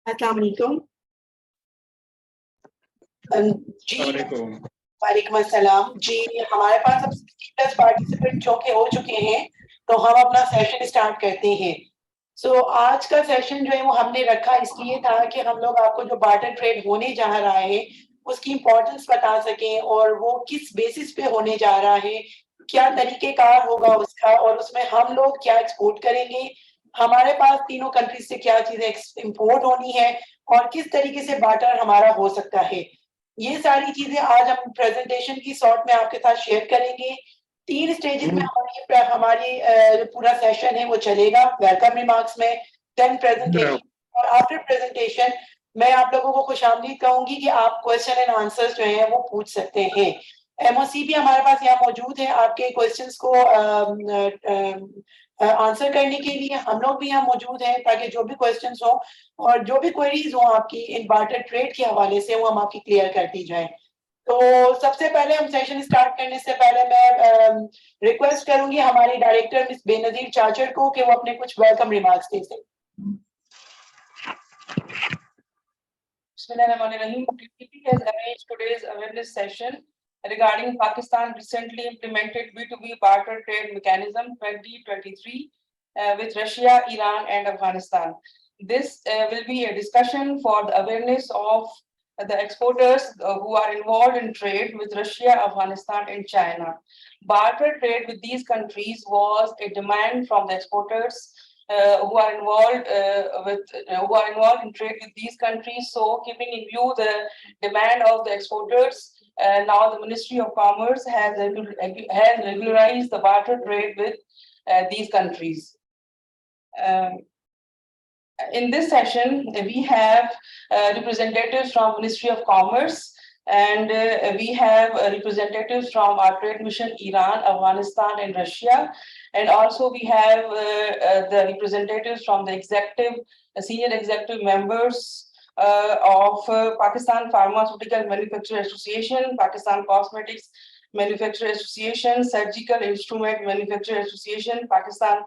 अस्सलाम वालेकुम। जी वालेकुम अस्सलाम जी। हमारे पास अब 60+ पार्टिसिपेंट जो कि हो चुके हैं, तो हम अपना सेशन स्टार्ट करते हैं। आज का सेशन जो है वो हमने रखा इसलिए था कि हम लोग आपको जो बार्टर ट्रेड होने जा रहा है उसकी इम्पोर्टेंस बता सकें और वो किस बेसिस पे होने जा रहा है, क्या तरीक़ेकार होगा उसका और उसमें हम लोग क्या एक्सपोर्ट करेंगे, हमारे पास तीनों कंट्रीज से क्या चीज़ें इम्पोर्ट होनी है और किस तरीके से बार्टर हमारा हो सकता है। ये सारी चीज़ें आज हम प्रेज़ेंटेशन की शॉर्ट में आपके साथ शेयर करेंगे। 3 स्टेजेस में हमारी जो पूरा सेशन है वो चलेगा। वेलकम रिमार्क्स में, देन प्रेज़ेंटेशन और आफ्टर प्रेज़ेंटेशन मैं आप लोगों को खुशामदीद कहूँगी कि आप क्वेश्चन एंड आंसर्स जो हैं वो पूछ सकते हैं। एमओसी भी हमारे पास यहाँ मौजूद है आपके क्वेश्चंस को आंसर करने के लिए। हम लोग भी यहाँ मौजूद हैं ताकि जो भी क्वेश्चंस हों और जो भी क्वेरीज हों आपकी इन बार्टर ट्रेड के हवाले से वो हम आपकी क्लियर कर दी जाए। तो सबसे पहले हम सेशन स्टार्ट करने से पहले मैं रिक्वेस्ट करूंगी हमारी डायरेक्टर मिस बेनजीर चाचर को कि वो अपने कुछ वेलकम रिमार्क्स दे सकें। Bismillahirrahmanirrahim. TTP has arranged today's awareness session regarding Pakistan recently implemented B2B barter trade mechanism 2023 with Russia, Iran, and Afghanistan. This will be a discussion for the awareness of the exporters who are involved in trade with Russia, Afghanistan, and China. Barter trade with these countries was a demand from the exporters who are involved in trade with these countries. So, keeping in view the demand of the exporters, now the Ministry of Commerce has regularized the barter trade with these countries. In this session, we have representatives from Ministry of Commerce, and we have representatives from our trade mission Iran, Afghanistan, and Russia. And also we have the representatives from the senior executive members of Pakistan Pharmaceutical Manufacturer Association, Pakistan Cosmetics Manufacturer Association, Surgical Instrument Manufacturer Association, Pakistan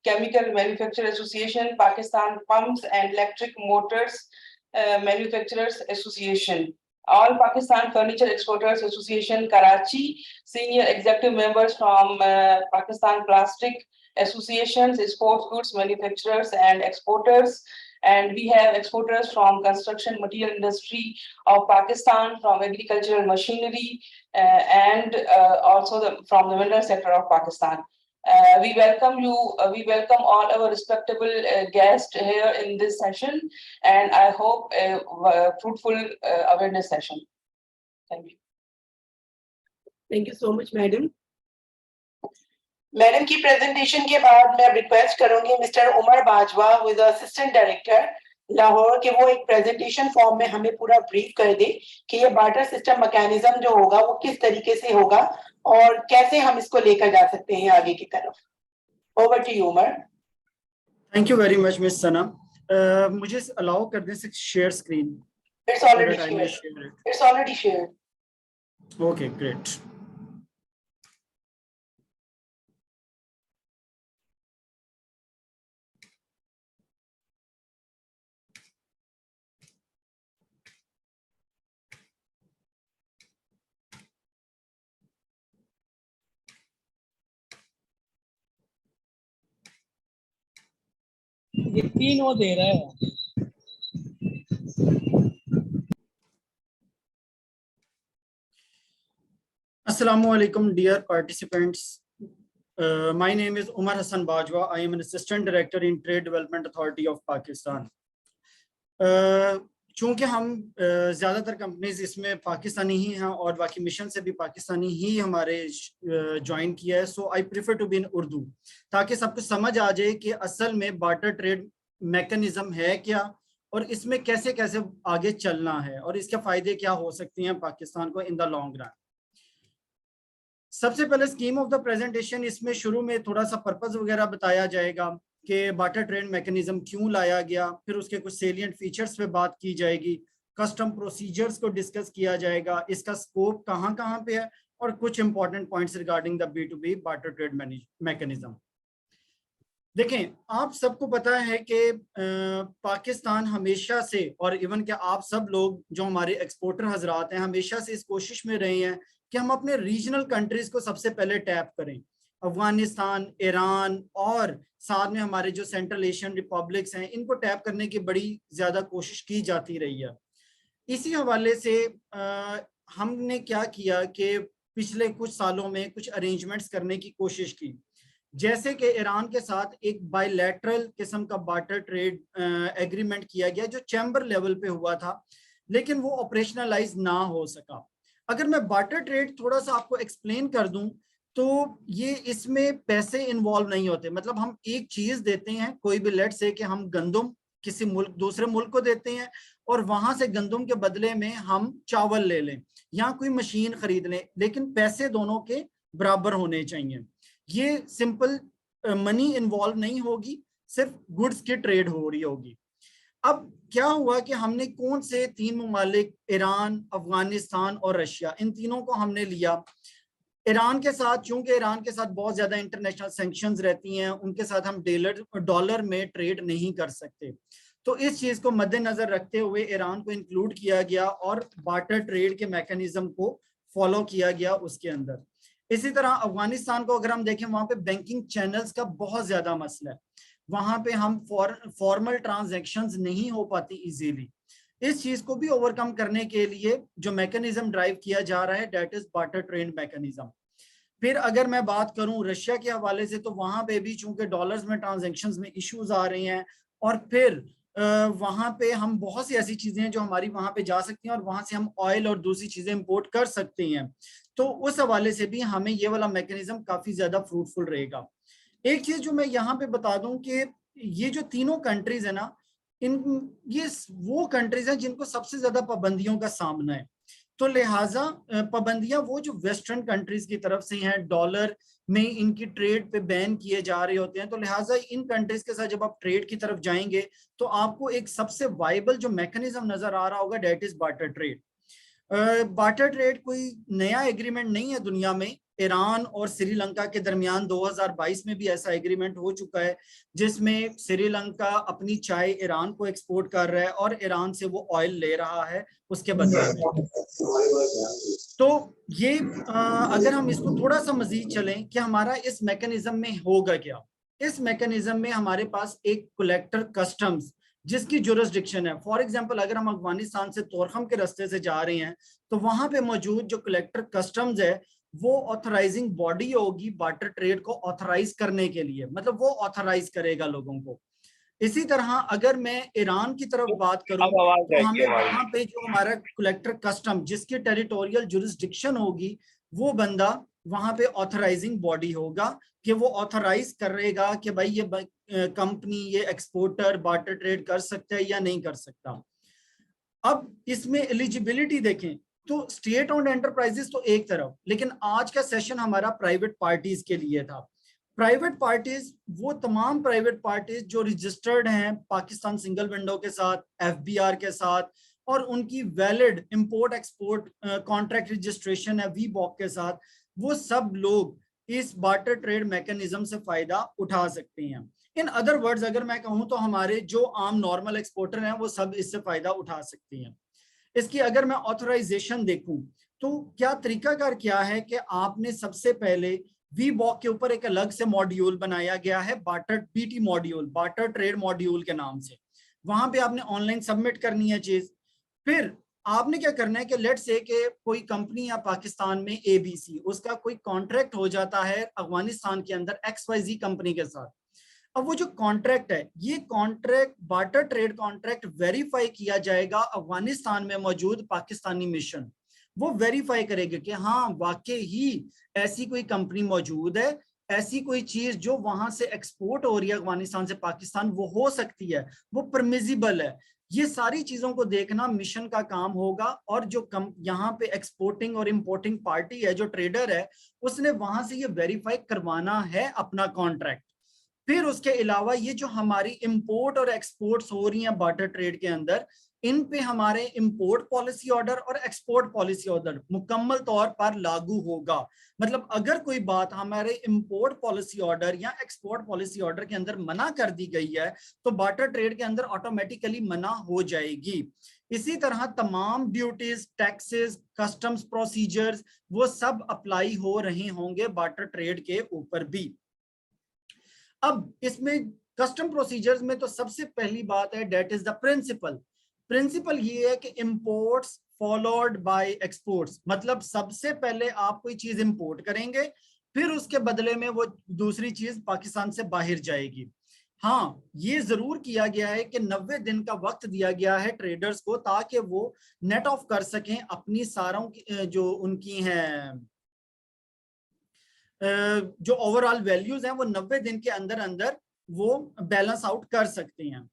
Chemical Manufacturer Association, Pakistan Pumps and Electric Motors Manufacturers Association. All Pakistan Furniture Exporters Association, Karachi, senior executive members from Pakistan Plastic Associations, Sports Goods Manufacturers and Exporters, and we have exporters from construction material industry of Pakistan, from agricultural machinery, and also from the mineral sector of Pakistan. We welcome you. We welcome all our respectable guests here in this session, and I hope a fruitful awareness session. Thank you. Thank you so much, madam. Madam की presentation के बाद मैं request करूंगी mister Umar Bajwa who is assistant director Lahore के वो एक presentation form में हमें पूरा ब्रीफ कर दे कि ये बार्टर सिस्टम मैकेनिज्म जो होगा वो किस तरीके से होगा और कैसे हम इसको लेकर जा सकते हैं आगे की तरफ। Over to you Umar. Thank you very much miss Sana. मुझे अलाउ कर दें share screen. It's already shared. Okay great. ये 3 वो दे रहा है। Assalamu alaikum dear participants. My name is Umar Hassan Bajwa. I am an assistant director in Trade Development Authority of Pakistan. चूँकि हम ज़्यादातर कंपनीज इसमें पाकिस्तानी ही हैं और बाकी मिशन से भी पाकिस्तानी ही हमारे ज्वाइन किया है, so I prefer to be in Urdu ताकि सबको समझ आ जाए कि असल में बार्टर ट्रेड मैकेनिज्म है क्या और इसमें कैसे कैसे आगे चलना है और इसके फायदे क्या हो सकते हैं पाकिस्तान को इन द लॉन्ग रन। सबसे पहले स्कीम ऑफ द प्रेजेंटेशन, इसमें शुरू में थोड़ा सा पर्पस वगैरह बताया जाएगा कि बार्टर ट्रेड मैकेनिज्म क्यों लाया गया, फिर उसके कुछ सेलिएंट फीचर्स पे बात की जाएगी, कस्टम प्रोसीजर्स को डिस्कस किया जाएगा, इसका स्कोप कहाँ कहाँ पे है और कुछ important points regarding the B2B barter trade mechanism. देखें, आप सबको पता है कि पाकिस्तान हमेशा से, और इवन कि आप सब लोग जो हमारे एक्सपोर्टर हजरात हैं, हमेशा से इस कोशिश में रहे हैं कि हम अपने रीजनल कंट्रीज को सबसे पहले टैप करें। अफगानिस्तान, ईरान और साथ में हमारे जो सेंट्रल एशियन रिपब्लिक्स हैं, इनको टैप करने की बड़ी ज्यादा कोशिश की जाती रही है। इसी हवाले से हमने क्या किया कि पिछले कुछ सालों में कुछ अरेंजमेंट्स करने की कोशिश की, जैसे कि ईरान के साथ एक बायलैटरल किस्म का बार्टर ट्रेड एग्रीमेंट किया गया जो चैम्बर लेवल पे हुआ था, लेकिन वो ऑपरेशनलाइज ना हो सका। अगर मैं बार्टर ट्रेड थोड़ा सा आपको एक्सप्लेन कर दूं तो ये इसमें पैसे इन्वॉल्व नहीं होते। मतलब हम एक चीज देते हैं, कोई भी, लेट से कि हम गंदम किसी मुल्क, दूसरे मुल्क को देते हैं और वहां से गंदम के बदले में हम चावल ले लें या कोई मशीन खरीद लें, लेकिन पैसे दोनों के बराबर होने चाहिए। ये सिंपल मनी इन्वॉल्व नहीं होगी, सिर्फ गुड्स की ट्रेड हो रही होगी। अब क्या हुआ कि हमने कौन से 3 ममालिक, ईरान, अफगानिस्तान और रशिया, इन तीनों को हमने लिया। ईरान के साथ, चूंकि ईरान के साथ बहुत ज्यादा इंटरनेशनल सैंक्शंस रहती हैं, उनके साथ हम डॉलर में ट्रेड नहीं कर सकते, तो इस चीज को मद्देनजर रखते हुए ईरान को इंक्लूड किया गया और बार्टर ट्रेड के मैकेनिज्म को फॉलो किया गया उसके अंदर। इसी तरह अफगानिस्तान को अगर हम देखें, वहां पे बैंकिंग चैनल्स का बहुत ज्यादा मसला है, वहां पे हम फॉर्मल ट्रांजैक्शंस नहीं हो पाती इजीली। इस चीज को भी ओवरकम करने के लिए जो मैकेनिज्म ड्राइव किया जा रहा है, that is barter trade mechanism. फिर अगर मैं बात करूं रशिया के हवाले से, तो वहां पे भी चूंकि डॉलर्स में ट्रांजैक्शंस में इश्यूज आ रही हैं, और फिर वहां पे हम बहुत सी ऐसी चीजें हैं जो हमारी वहां पे जा सकती हैं और वहां से हम ऑयल और दूसरी चीजें इंपोर्ट कर सकते हैं, तो उस हवाले से भी हमें ये वाला मैकेनिज्म काफी ज्यादा फ्रूटफुल रहेगा। एक चीज जो मैं यहाँ पे बता दूं कि ये जो तीनों कंट्रीज है ना, इन ये वो कंट्रीज हैं जिनको सबसे ज्यादा पाबंदियों का सामना है। तो लिहाजा पाबंदियां वो जो वेस्टर्न कंट्रीज की तरफ से हैं, डॉलर में इनकी ट्रेड पे बैन किए जा रहे होते हैं, तो लिहाजा इन कंट्रीज के साथ जब आप ट्रेड की तरफ जाएंगे तो आपको एक सबसे वाइबल जो मैकेनिज्म नजर आ रहा होगा, that is barter trade. Barter trade कोई नया एग्रीमेंट नहीं है दुनिया में। ईरान और श्रीलंका के दरमियान 2022 में भी ऐसा एग्रीमेंट हो चुका है, जिसमें श्रीलंका अपनी चाय ईरान को एक्सपोर्ट कर रहा है और ईरान से वो ऑयल ले रहा है उसके बदले में। तो ये अगर हम इसको थोड़ा सा मजीद चलें कि हमारा इस मैकेनिज्म में होगा क्या। इस मैकेनिज्म में हमारे पास एक कलेक्टर कस्टम्स जिसकी जुरिस्डिक्शन है, फॉर एग्जांपल अगर हम अफगानिस्तान से तोरखम के रास्ते से जा रहे हैं तो वहां पे मौजूद जो कलेक्टर कस्टम्स है वो ऑथराइजिंग बॉडी होगी बार्टर ट्रेड को ऑथराइज करने के लिए, मतलब वो ऑथराइज करेगा लोगों को। इसी तरह अगर मैं ईरान की तरफ बात करूं तो हमें वहां पे जो हमारा कलेक्टर कस्टम जिसकी टेरिटोरियल जुरिस्डिक्शन होगी, वो बंदा वहां पे ऑथराइजिंग बॉडी होगा कि वो ऑथराइज करेगा कि भाई ये कंपनी, ये एक्सपोर्टर बार्टर ट्रेड कर सकता है या नहीं कर सकता। अब इसमें एलिजिबिलिटी देखें तो स्टेट ओन्ड एंटरप्राइजेस तो एक तरफ, लेकिन आज का सेशन हमारा प्राइवेट पार्टीज के लिए था। प्राइवेट पार्टीज वो तमाम प्राइवेट पार्टीज जो रजिस्टर्ड हैं पाकिस्तान सिंगल विंडो के साथ, एफबीआर के साथ, और उनकी valid import export contract registration है वीबॉक के साथ, वो सब लोग इस बार्टर ट्रेड मैकेनिज्म से फायदा उठा सकते हैं। इन अदर वर्ड्स अगर मैं कहूं तो हमारे जो आम नॉर्मल एक्सपोर्टर हैं वो सब इससे फायदा उठा सकते हैं। इसकी अगर मैं ऑथराइजेशन देखूं तो क्या तरीकाकार क्या है कि आपने सबसे पहले वीबॉक के ऊपर एक अलग से मॉड्यूल बनाया गया है, barter BT module, barter trade module के नाम से। वहां पे आपने ऑनलाइन सबमिट करनी है चीज। फिर आपने क्या करना है कि लेट्स से कि कोई कंपनी या पाकिस्तान में एबीसी, उसका कोई कॉन्ट्रैक्ट हो जाता है अफगानिस्तान के अंदर XYZ कंपनी के साथ। अब वो जो कॉन्ट्रैक्ट है, ये contract barter trade contract verify किया जाएगा अफगानिस्तान में मौजूद पाकिस्तानी मिशन। वो वेरीफाई करेगा कि हाँ वाकई ही ऐसी कोई कंपनी मौजूद है, ऐसी कोई चीज जो वहां से एक्सपोर्ट हो रही है अफगानिस्तान से पाकिस्तान, वो हो सकती है, वो परमिजिबल है। ये सारी चीजों को देखना मिशन का काम होगा, और जो यहाँ पे एक्सपोर्टिंग और इंपोर्टिंग पार्टी है, जो ट्रेडर है, उसने वहां से ये वेरीफाई करवाना है अपना कॉन्ट्रैक्ट। फिर उसके अलावा ये जो हमारी इंपोर्ट और एक्सपोर्ट्स हो रही हैं बार्टर ट्रेड के अंदर, इन पे हमारे इंपोर्ट पॉलिसी ऑर्डर और एक्सपोर्ट पॉलिसी ऑर्डर मुकम्मल तौर पर लागू होगा। मतलब अगर कोई बात हमारे इंपोर्ट पॉलिसी ऑर्डर या एक्सपोर्ट पॉलिसी ऑर्डर के अंदर मना कर दी गई है तो बार्टर ट्रेड के अंदर ऑटोमेटिकली मना हो जाएगी। इसी तरह तमाम ड्यूटीज, टैक्सेस, कस्टम्स प्रोसीजर्स वो सब अप्लाई हो रहे होंगे बार्टर ट्रेड के ऊपर भी। अब इसमें कस्टम प्रोसीजर्स में तो सबसे पहली बात है दैट इज द प्रिंसिपल ये है कि इंपोर्ट्स फॉलोड बाय एक्सपोर्ट्स, मतलब सबसे पहले आप कोई चीज इंपोर्ट करेंगे फिर उसके बदले में वो दूसरी चीज पाकिस्तान से बाहर जाएगी। हाँ, ये जरूर किया गया है कि 90 दिन का वक्त दिया गया है ट्रेडर्स को ताकि वो नेट ऑफ कर सकें अपनी सारों जो उनकी हैं जो ओवरऑल वैल्यूज हैं वो 90 दिन के अंदर अंदर वो बैलेंस आउट कर सकते हैं।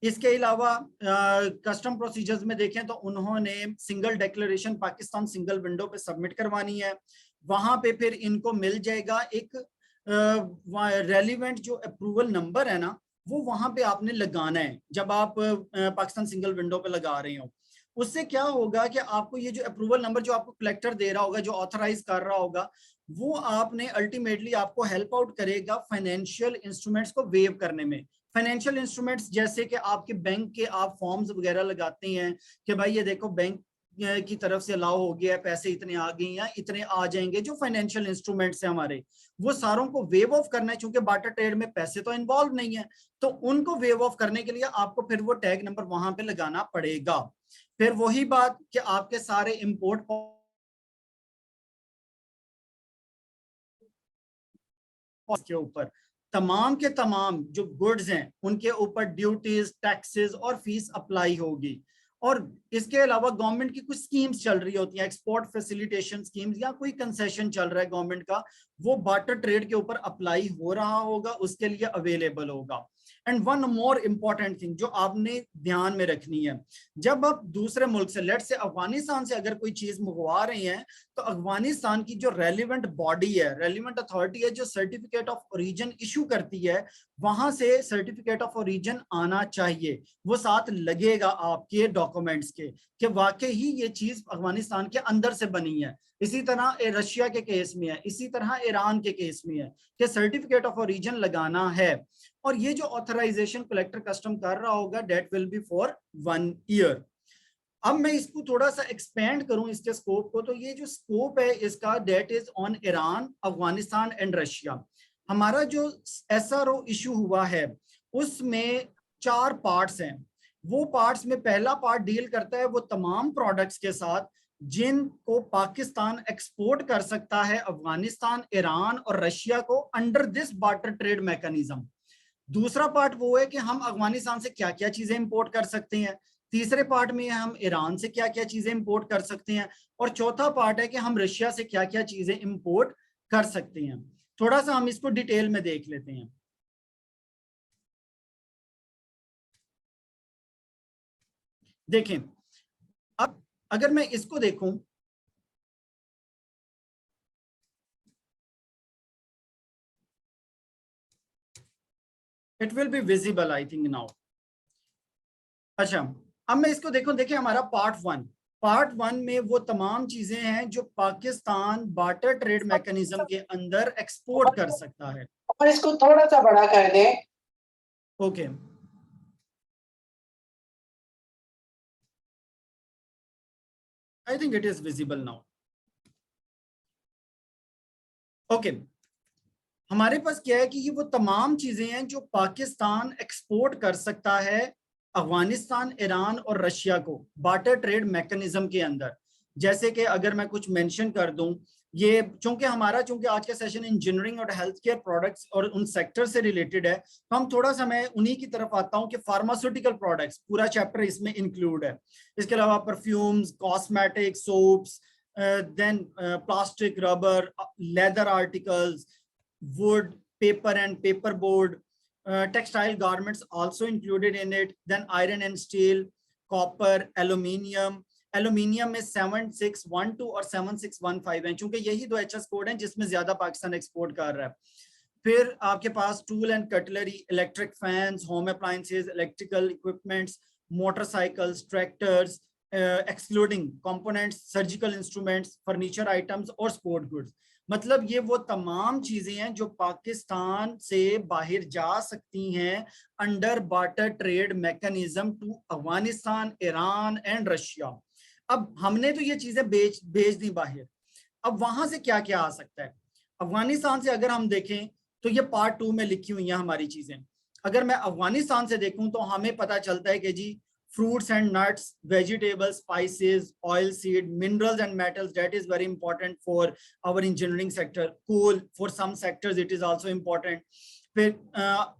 इसके अलावा कस्टम प्रोसीजर्स में देखें तो उन्होंने single declaration Pakistan single window पे सबमिट करवानी है। वहां पे फिर इनको मिल जाएगा एक रेलिवेंट जो अप्रूवल नंबर है ना वो वहां पे आपने लगाना है जब आप पाकिस्तान सिंगल विंडो पे लगा रहे हो। उससे क्या होगा कि आपको ये जो अप्रूवल नंबर जो आपको कलेक्टर दे रहा होगा, जो ऑथराइज कर रहा होगा, वो आपने अल्टीमेटली आपको हेल्प आउट करेगा फाइनेंशियल इंस्ट्रूमेंट्स को वेव करने में। फाइनेंशियल इंस्ट्रूमेंट्स जैसे कि आपके बैंक के आप फॉर्म्स वगैरह लगाते हैं कि भाई ये देखो बैंक की तरफ से अलाउ हो गया है, पैसे इतने आ गए या इतने आ जाएंगे, जो फाइनेंशियल इंस्ट्रूमेंट्स हैं हमारे वो सारों को वेव ऑफ करना है। चूंकि बार्टर ट्रेड में पैसे तो इन्वॉल्व नहीं है तो उनको वेव ऑफ करने के लिए आपको फिर वो टैग नंबर वहां पे लगाना पड़ेगा। फिर वही बात कि आपके सारे इंपोर्ट के ऊपर तमाम के तमाम जो गुड्स हैं उनके ऊपर ड्यूटीज, टैक्सेस और फीस अप्लाई होगी। और इसके अलावा गवर्नमेंट की कुछ स्कीम्स चल रही होती हैं, एक्सपोर्ट फैसिलिटेशन स्कीम्स या कोई कंसेशन चल रहा है गवर्नमेंट का, वो बार्टर ट्रेड के ऊपर अप्लाई हो रहा होगा, उसके लिए अवेलेबल होगा। And one more important thing जो आपने ध्यान में रखनी है, जब आप दूसरे मुल्क से, लेट से अफगानिस्तान से अगर कोई चीज मंगवा रहे हैं तो अफगानिस्तान की जो रेलिवेंट बॉडी है, रेलिवेंट अथॉरिटी है जो सर्टिफिकेट ऑफ ओरिजिन इशू करती है, वहां से सर्टिफिकेट ऑफ ओरिजिन आना चाहिए। वो साथ लगेगा आपके डॉक्यूमेंट्स के कि वाकई ही ये चीज अफगानिस्तान के अंदर से बनी है। इसी तरह रशिया के केस में है, इसी तरह ईरान के केस में है कि सर्टिफिकेट ऑफ ओरिजिन लगाना है। और ये जो ऑथराइजेशन कलेक्टर कस्टम कर रहा होगा that will be for 1 year. अब मैं इसको थोड़ा सा एक्सपेंड करूं इसके स्कोप को, तो ये जो स्कोप है इसका that is on Iran, Afghanistan and Russia. हमारा जो SRO इशू हुआ है उसमें 4 पार्ट्स हैं। वो पार्ट्स में पहला पार्ट डील करता है वो तमाम प्रोडक्ट्स के साथ जिनको पाकिस्तान एक्सपोर्ट कर सकता है अफगानिस्तान, ईरान और रशिया को under this barter trade mechanism. दूसरा पार्ट वो है कि हम अफगानिस्तान से क्या क्या चीजें इंपोर्ट कर सकते हैं। तीसरे पार्ट में हम ईरान से क्या क्या चीजें इंपोर्ट कर सकते हैं। और चौथा पार्ट है कि हम रशिया से क्या क्या चीजें इंपोर्ट कर सकते हैं। थोड़ा सा हम इसको डिटेल में देख लेते हैं। देखें, अब अगर मैं इसको देखूं, it will be visible I think now. अच्छा, अब मैं इसको देखूं, देखिए हमारा पार्ट वन में वो तमाम चीजें हैं जो पाकिस्तान बार्टर ट्रेड मैकेनिज्म के अंदर एक्सपोर्ट कर सकता है। और इसको थोड़ा सा बड़ा कर दें। Okay, I think it is visible now. Okay, हमारे पास क्या है कि ये वो तमाम चीजें हैं जो पाकिस्तान एक्सपोर्ट कर सकता है अफगानिस्तान, ईरान और रशिया को बार्टर ट्रेड मैकेनिज्म के अंदर। जैसे कि अगर मैं कुछ मेंशन कर दूं, ये चूंकि आज का सेशन इंजीनियरिंग और हेल्थ केयर प्रोडक्ट्स और उन सेक्टर से रिलेटेड है तो हम थोड़ा सा मैं उन्हीं की तरफ आता हूं कि फार्मास्यूटिकल प्रोडक्ट्स पूरा चैप्टर इसमें इंक्लूड है। इसके अलावा perfumes, cosmetics, soaps, then plastic, rubber, leather articles, wood, paper and paper board, textile garments also included in it, then iron and steel, copper, aluminium में 7612 और 7615 हैं, चूंकि यही 2 HS कोड हैं जिसमें ज्यादा पाकिस्तान एक्सपोर्ट कर रहा है। फिर आपके पास tool and cutlery, electric fans, home appliances, electrical equipments, motorcycles, tractors, excluding components, surgical instruments, furniture items और sport goods। मतलब ये वो तमाम चीजें हैं जो पाकिस्तान से बाहर जा सकती हैं under barter trade mechanism to Afghanistan, Iran and Russia. अब हमने तो ये चीजें भेज दी बाहर, अब वहां से क्या क्या आ सकता है? अफगानिस्तान से अगर हम देखें तो ये पार्ट 2 में लिखी हुई हैं हमारी चीजें। अगर मैं अफगानिस्तान से देखूं तो हमें पता चलता है कि जी fruits and nuts, vegetables, spices, oil seed, minerals and metals, that is very important for our engineering sector. Coal, for some sectors it is also important. फिर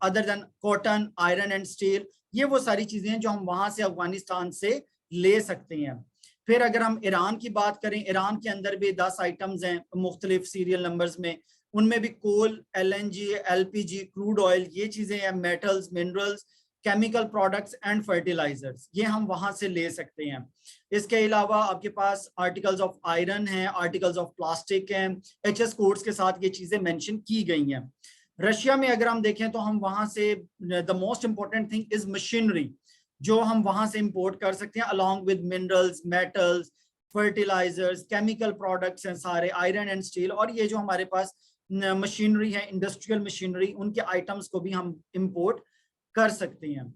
other than cotton, iron and steel, ये वो सारी चीजें हैं जो हम वहां से अफगानिस्तान से ले सकते हैं। फिर अगर हम ईरान की बात करें, ईरान के अंदर भी 10 आइटम्स हैं मुख्तलिफ सीरियल नंबर्स में, उनमें भी coal, LNG, LPG, crude oil, ये चीजें हैं, metals, minerals, chemical products and fertilisers, ये हम वहां से ले सकते हैं। इसके अलावा आपके पास आर्टिकल्स ऑफ आयरन है, आर्टिकल्स ऑफ प्लास्टिक हैं, HS कोड्स के साथ ये चीजें मेंशन की गई हैं। रशिया में अगर हम देखें तो हम वहां से the most important thing is machinery, जो हम वहां से इंपोर्ट कर सकते हैं along with minerals, metals, fertilisers, chemical products हैं सारे, आयरन एंड स्टील, और ये जो हमारे पास मशीनरी है, इंडस्ट्रियल मशीनरी, उनके आइटम्स को भी हम इंपोर्ट कर सकते हैं।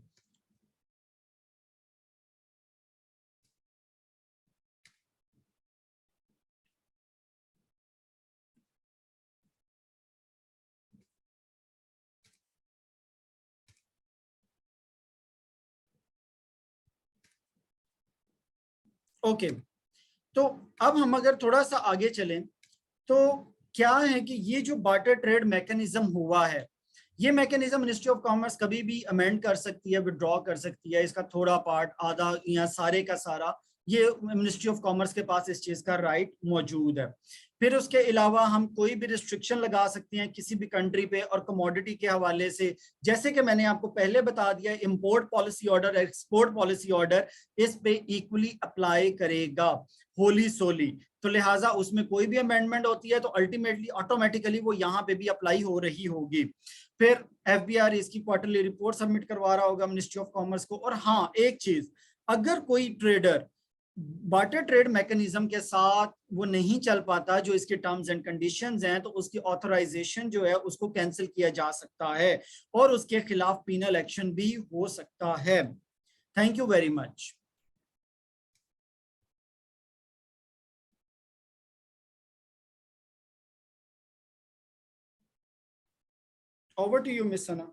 ओके, तो अब हम अगर थोड़ा सा आगे चलें तो क्या है कि ये जो बार्टर ट्रेड मैकेनिज्म हुआ है, ये मैकेनिज्म मिनिस्ट्री ऑफ कॉमर्स कभी भी अमेंड कर सकती है, विड्रॉ कर सकती है, इसका थोड़ा पार्ट, आधा या सारे का सारा, ये मिनिस्ट्री ऑफ कॉमर्स के पास इस चीज का राइट मौजूद है। फिर उसके अलावा हम कोई भी रिस्ट्रिक्शन लगा सकते हैं किसी भी कंट्री पे और कमोडिटी के हवाले से, जैसे कि मैंने आपको पहले बता दिया, import policy order, export policy order इस पे इक्वली अप्लाई करेगा होली सोली, तो लिहाजा उसमें कोई भी अमेंडमेंट होती है तो अल्टीमेटली ऑटोमेटिकली वो यहाँ पे भी अप्लाई हो रही होगी। फिर FBR इसकी क्वार्टरली रिपोर्ट सबमिट करवा रहा होगा मिनिस्ट्री ऑफ कॉमर्स को। और हाँ, एक चीज, अगर कोई ट्रेडर बार्टर ट्रेड मैकेनिज्म के साथ वो नहीं चल पाता, जो इसके टर्म्स एंड कंडीशंस हैं, तो उसकी ऑथराइजेशन जो है उसको कैंसिल किया जा सकता है और उसके खिलाफ पीनल एक्शन भी हो सकता है। Thank you very much. Over to you, Miss Sana.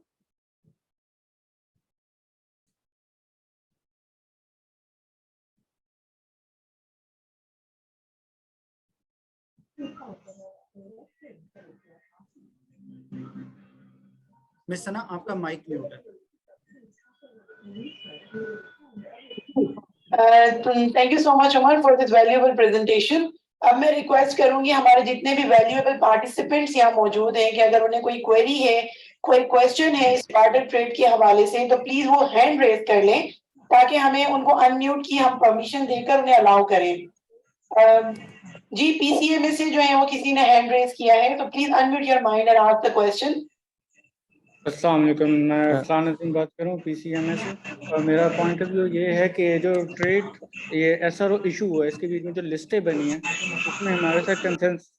Miss Sana, आपका माइक म्यूट है। Thank you so much Umar for this valuable presentation. अब मैं रिक्वेस्ट करूंगी हमारे जितने भी वैल्यूएबल पार्टिसिपेंट्स यहाँ मौजूद हैं कि अगर उन्हें कोई क्वेरी है, कोई क्वेश्चन है इस बार्टर ट्रेड के हवाले से, तो प्लीज वो हैंड रेज कर लें ताकि हमें उनको अनम्यूट की हम परमिशन देकर उन्हें अलाउ करें। जी, PCMA से जो है वो किसी ने हैंड रेज किया है, तो please unmute your mind and ask the question. अस्सलाम वालेकुम, मैं खान नसीम बात कर रहा हूँ PCMA से। और मेरा पॉइंट ऑफ व्यू ये है कि जो ट्रेड ये SRO इशू हुआ है, इसके बीच में जो लिस्टें बनी हैं उसमें हमारे साथ कंसेंसस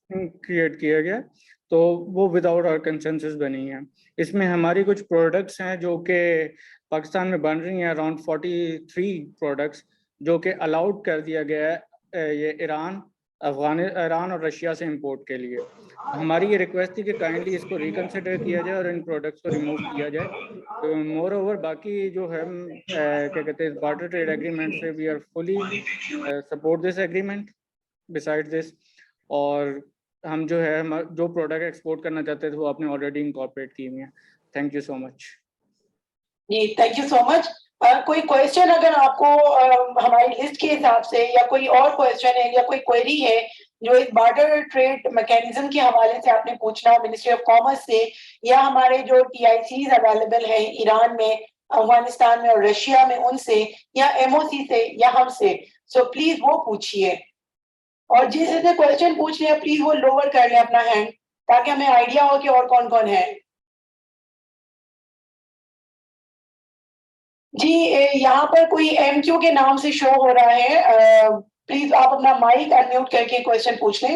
क्रिएट किया गया, तो वो विदाउट आवर कंसेंसस बनी है। इसमें हमारी कुछ प्रोडक्ट्स हैं जो कि पाकिस्तान में बन रही हैं, अराउंड 43 प्रोडक्ट्स जो कि अलाउड कर दिया गया है ये ईरान और रशिया से इंपोर्ट के लिए। हमारी ये रिक्वेस्ट थी कि काइंडली इसको रिकंसिडर किया जाए और इन प्रोडक्ट्स को रिमूव किया जाए। मोर ओवर बाकी जो है क्या कहते हैं बार्टर ट्रेड एग्रीमेंट से we are fully support this agreement beside this, और हम जो है जो प्रोडक्ट एक्सपोर्ट करना चाहते थे वो आपने ऑलरेडी इनकॉर्पोरेट की हुई है। Thank you so much. जी, थैंक यू सो मच। कोई क्वेश्चन अगर आपको हमारी लिस्ट के हिसाब से, या कोई और क्वेश्चन है या कोई क्वेरी है जो इस बार्टर ट्रेड मैकेनिज्म के हवाले से आपने पूछना हो मिनिस्ट्री ऑफ कॉमर्स से, या हमारे जो TICs अवेलेबल है ईरान में, अफगानिस्तान में और रशिया में उनसे, या MOC से या हमसे, सो प्लीज वो पूछिए। और जिसने क्वेश्चन पूछ लिया प्लीज वो लोअर कर ले अपना हैंड ताकि हमें आइडिया हो कि और कौन कौन है। जी यहाँ पर कोई MQ के नाम से शो हो रहा है, प्लीज आप अपना माइक अनम्यूट करके क्वेश्चन पूछ लें।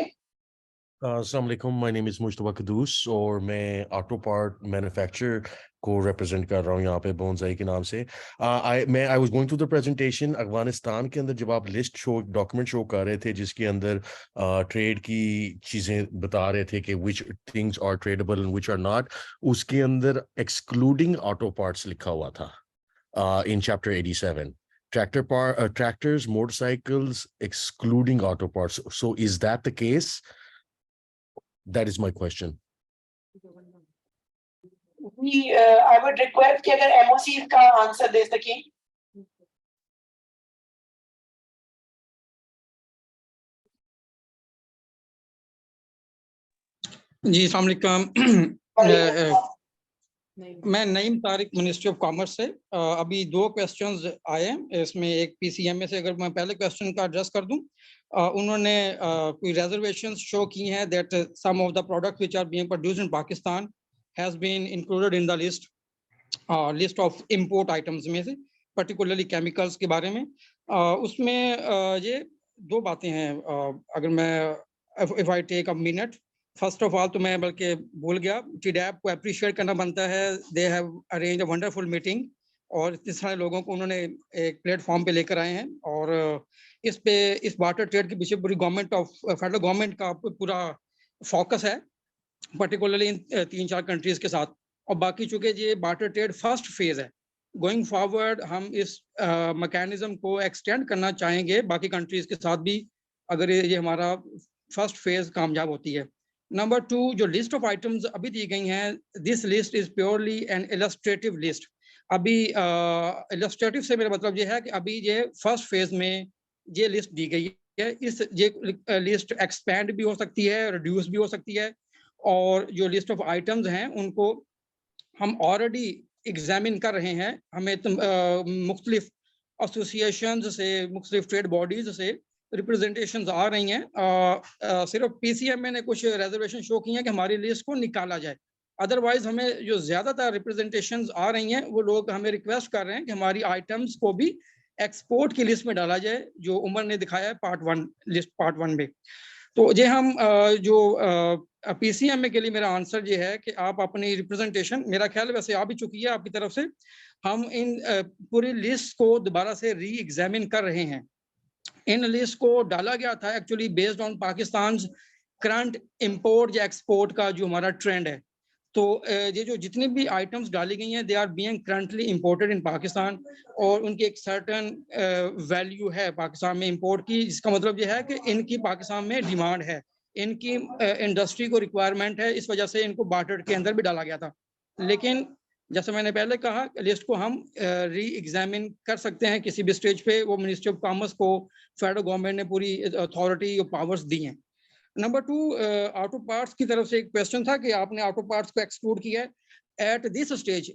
अस्सलाम वालेकुम, माय नेम इज़ मुश्तबा कदूस और मैं ऑटो पार्ट मैन्युफैक्चरर को रिप्रेजेंट कर रहा हूँ यहाँ पे बोनसाई के नाम से। I was going through the presentation. Afghanistan के अंदर जब आप लिस्ट डॉक्यूमेंट शो कर रहे थे जिसके अंदर ट्रेड की चीज़ें बता रहे थे कि which things are tradable and which are not, उसके अंदर एक्सक्लूडिंग ऑटो पार्ट्स लिखा हुआ था in chapter 87. Tractors, motorcycles, excluding auto parts. So is that the case? That is my question. I would request कि अगर MOC का answer दे सकें। जी अस्सलाम वालेकुम। मैं Naeem Tariq ministry of commerce से। अभी 2 क्वेश्चंस आए हैं इसमें, एक PCMA से। अगर मैं पहले क्वेश्चन का एड्रेस कर दूं, उन्होंने कोई रिजर्वेशंस शो की हैं that some of the products which are being produced in Pakistan has been included in the list of import items में से, पर्टिकुलरली केमिकल्स के बारे में। उसमें ये 2 बातें हैं। अगर मैं if I take a minute, first of all तो मैं बल्कि भूल गया, TDAP को अप्रिशिएट करना बनता है। They have arrange a wonderful meeting और इतने सारे लोगों को उन्होंने एक प्लेटफॉर्म पे लेकर आए हैं और इस वाटर ट्रेड के पीछे पूरी फेडरल गवर्नमेंट का पूरा फोकस है, पर्टिकुलरली इन 3-4 कंट्रीज के साथ। और बाकी चूंकि ये वाटर ट्रेड फर्स्ट फेज है, गोइंग फॉरवर्ड हम इस मैकेनिज्म को एक्सटेंड करना चाहेंगे बाकी कंट्रीज के साथ भी, अगर ये हमारा फर्स्ट फेज कामयाब होती है। नंबर 2, जो लिस्ट ऑफ आइटम्स अभी दी गई हैं, this list is purely an illustrative list. अभी इलस्ट्रेटिव से मेरा मतलब ये है कि अभी ये फर्स्ट फेज में ये लिस्ट दी गई है। ये लिस्ट एक्सपैंड भी हो सकती है, रिड्यूस भी हो सकती है, और जो लिस्ट ऑफ आइटम्स हैं उनको हम ऑलरेडी एग्जामिन कर रहे हैं। हमें मुख्तलिफ एसोसिएशन से, मुख्तलिफ ट्रेड बॉडीज से रिप्रेजेंटेशंस आ रही हैं। सिर्फ PCMA ने कुछ रिजर्वेशन शो की हैं कि हमारी लिस्ट को निकाला जाए। अदरवाइज हमें जो ज़्यादातर रिप्रेजेंटेशंस आ रही हैं वो लोग हमें रिक्वेस्ट कर रहे हैं कि हमारी आइटम्स को भी एक्सपोर्ट की लिस्ट में डाला जाए, जो उमर ने दिखाया है पार्ट 1 में। तो ये हम जो PCMA के लिए मेरा आंसर ये है कि आप अपनी रिप्रेजेंटेशन, मेरा ख्याल वैसे आ भी चुकी है आपकी तरफ से, हम इन पूरी लिस्ट को दोबारा से री एग्जामिन कर रहे हैं। इन लिस्ट को डाला गया था actually based on Pakistan current import या एक्सपोर्ट का जो हमारा ट्रेंड है। तो ये जो जितनी भी आइटम्स डाली गई हैं, they are being currently imported in Pakistan, और उनकी एक सर्टेन वैल्यू है पाकिस्तान में इंपोर्ट की, जिसका मतलब ये है कि इनकी पाकिस्तान में डिमांड है, इनकी इंडस्ट्री को रिक्वायरमेंट है, इस वजह से इनको बार्टर के अंदर भी डाला गया था। लेकिन जैसे मैंने पहले कहा, लिस्ट को हम री एग्जामिन कर सकते हैं किसी भी स्टेज पे। वो मिनिस्ट्री ऑफ कॉमर्स को फेडरल गवर्नमेंट ने पूरी अथॉरिटी और पावर्स दी हैं। नंबर 2, ऑटो पार्ट्स की तरफ से एक क्वेश्चन था कि आपने ऑटो पार्ट्स को एक्सक्लूड किया है एट दिस स्टेज।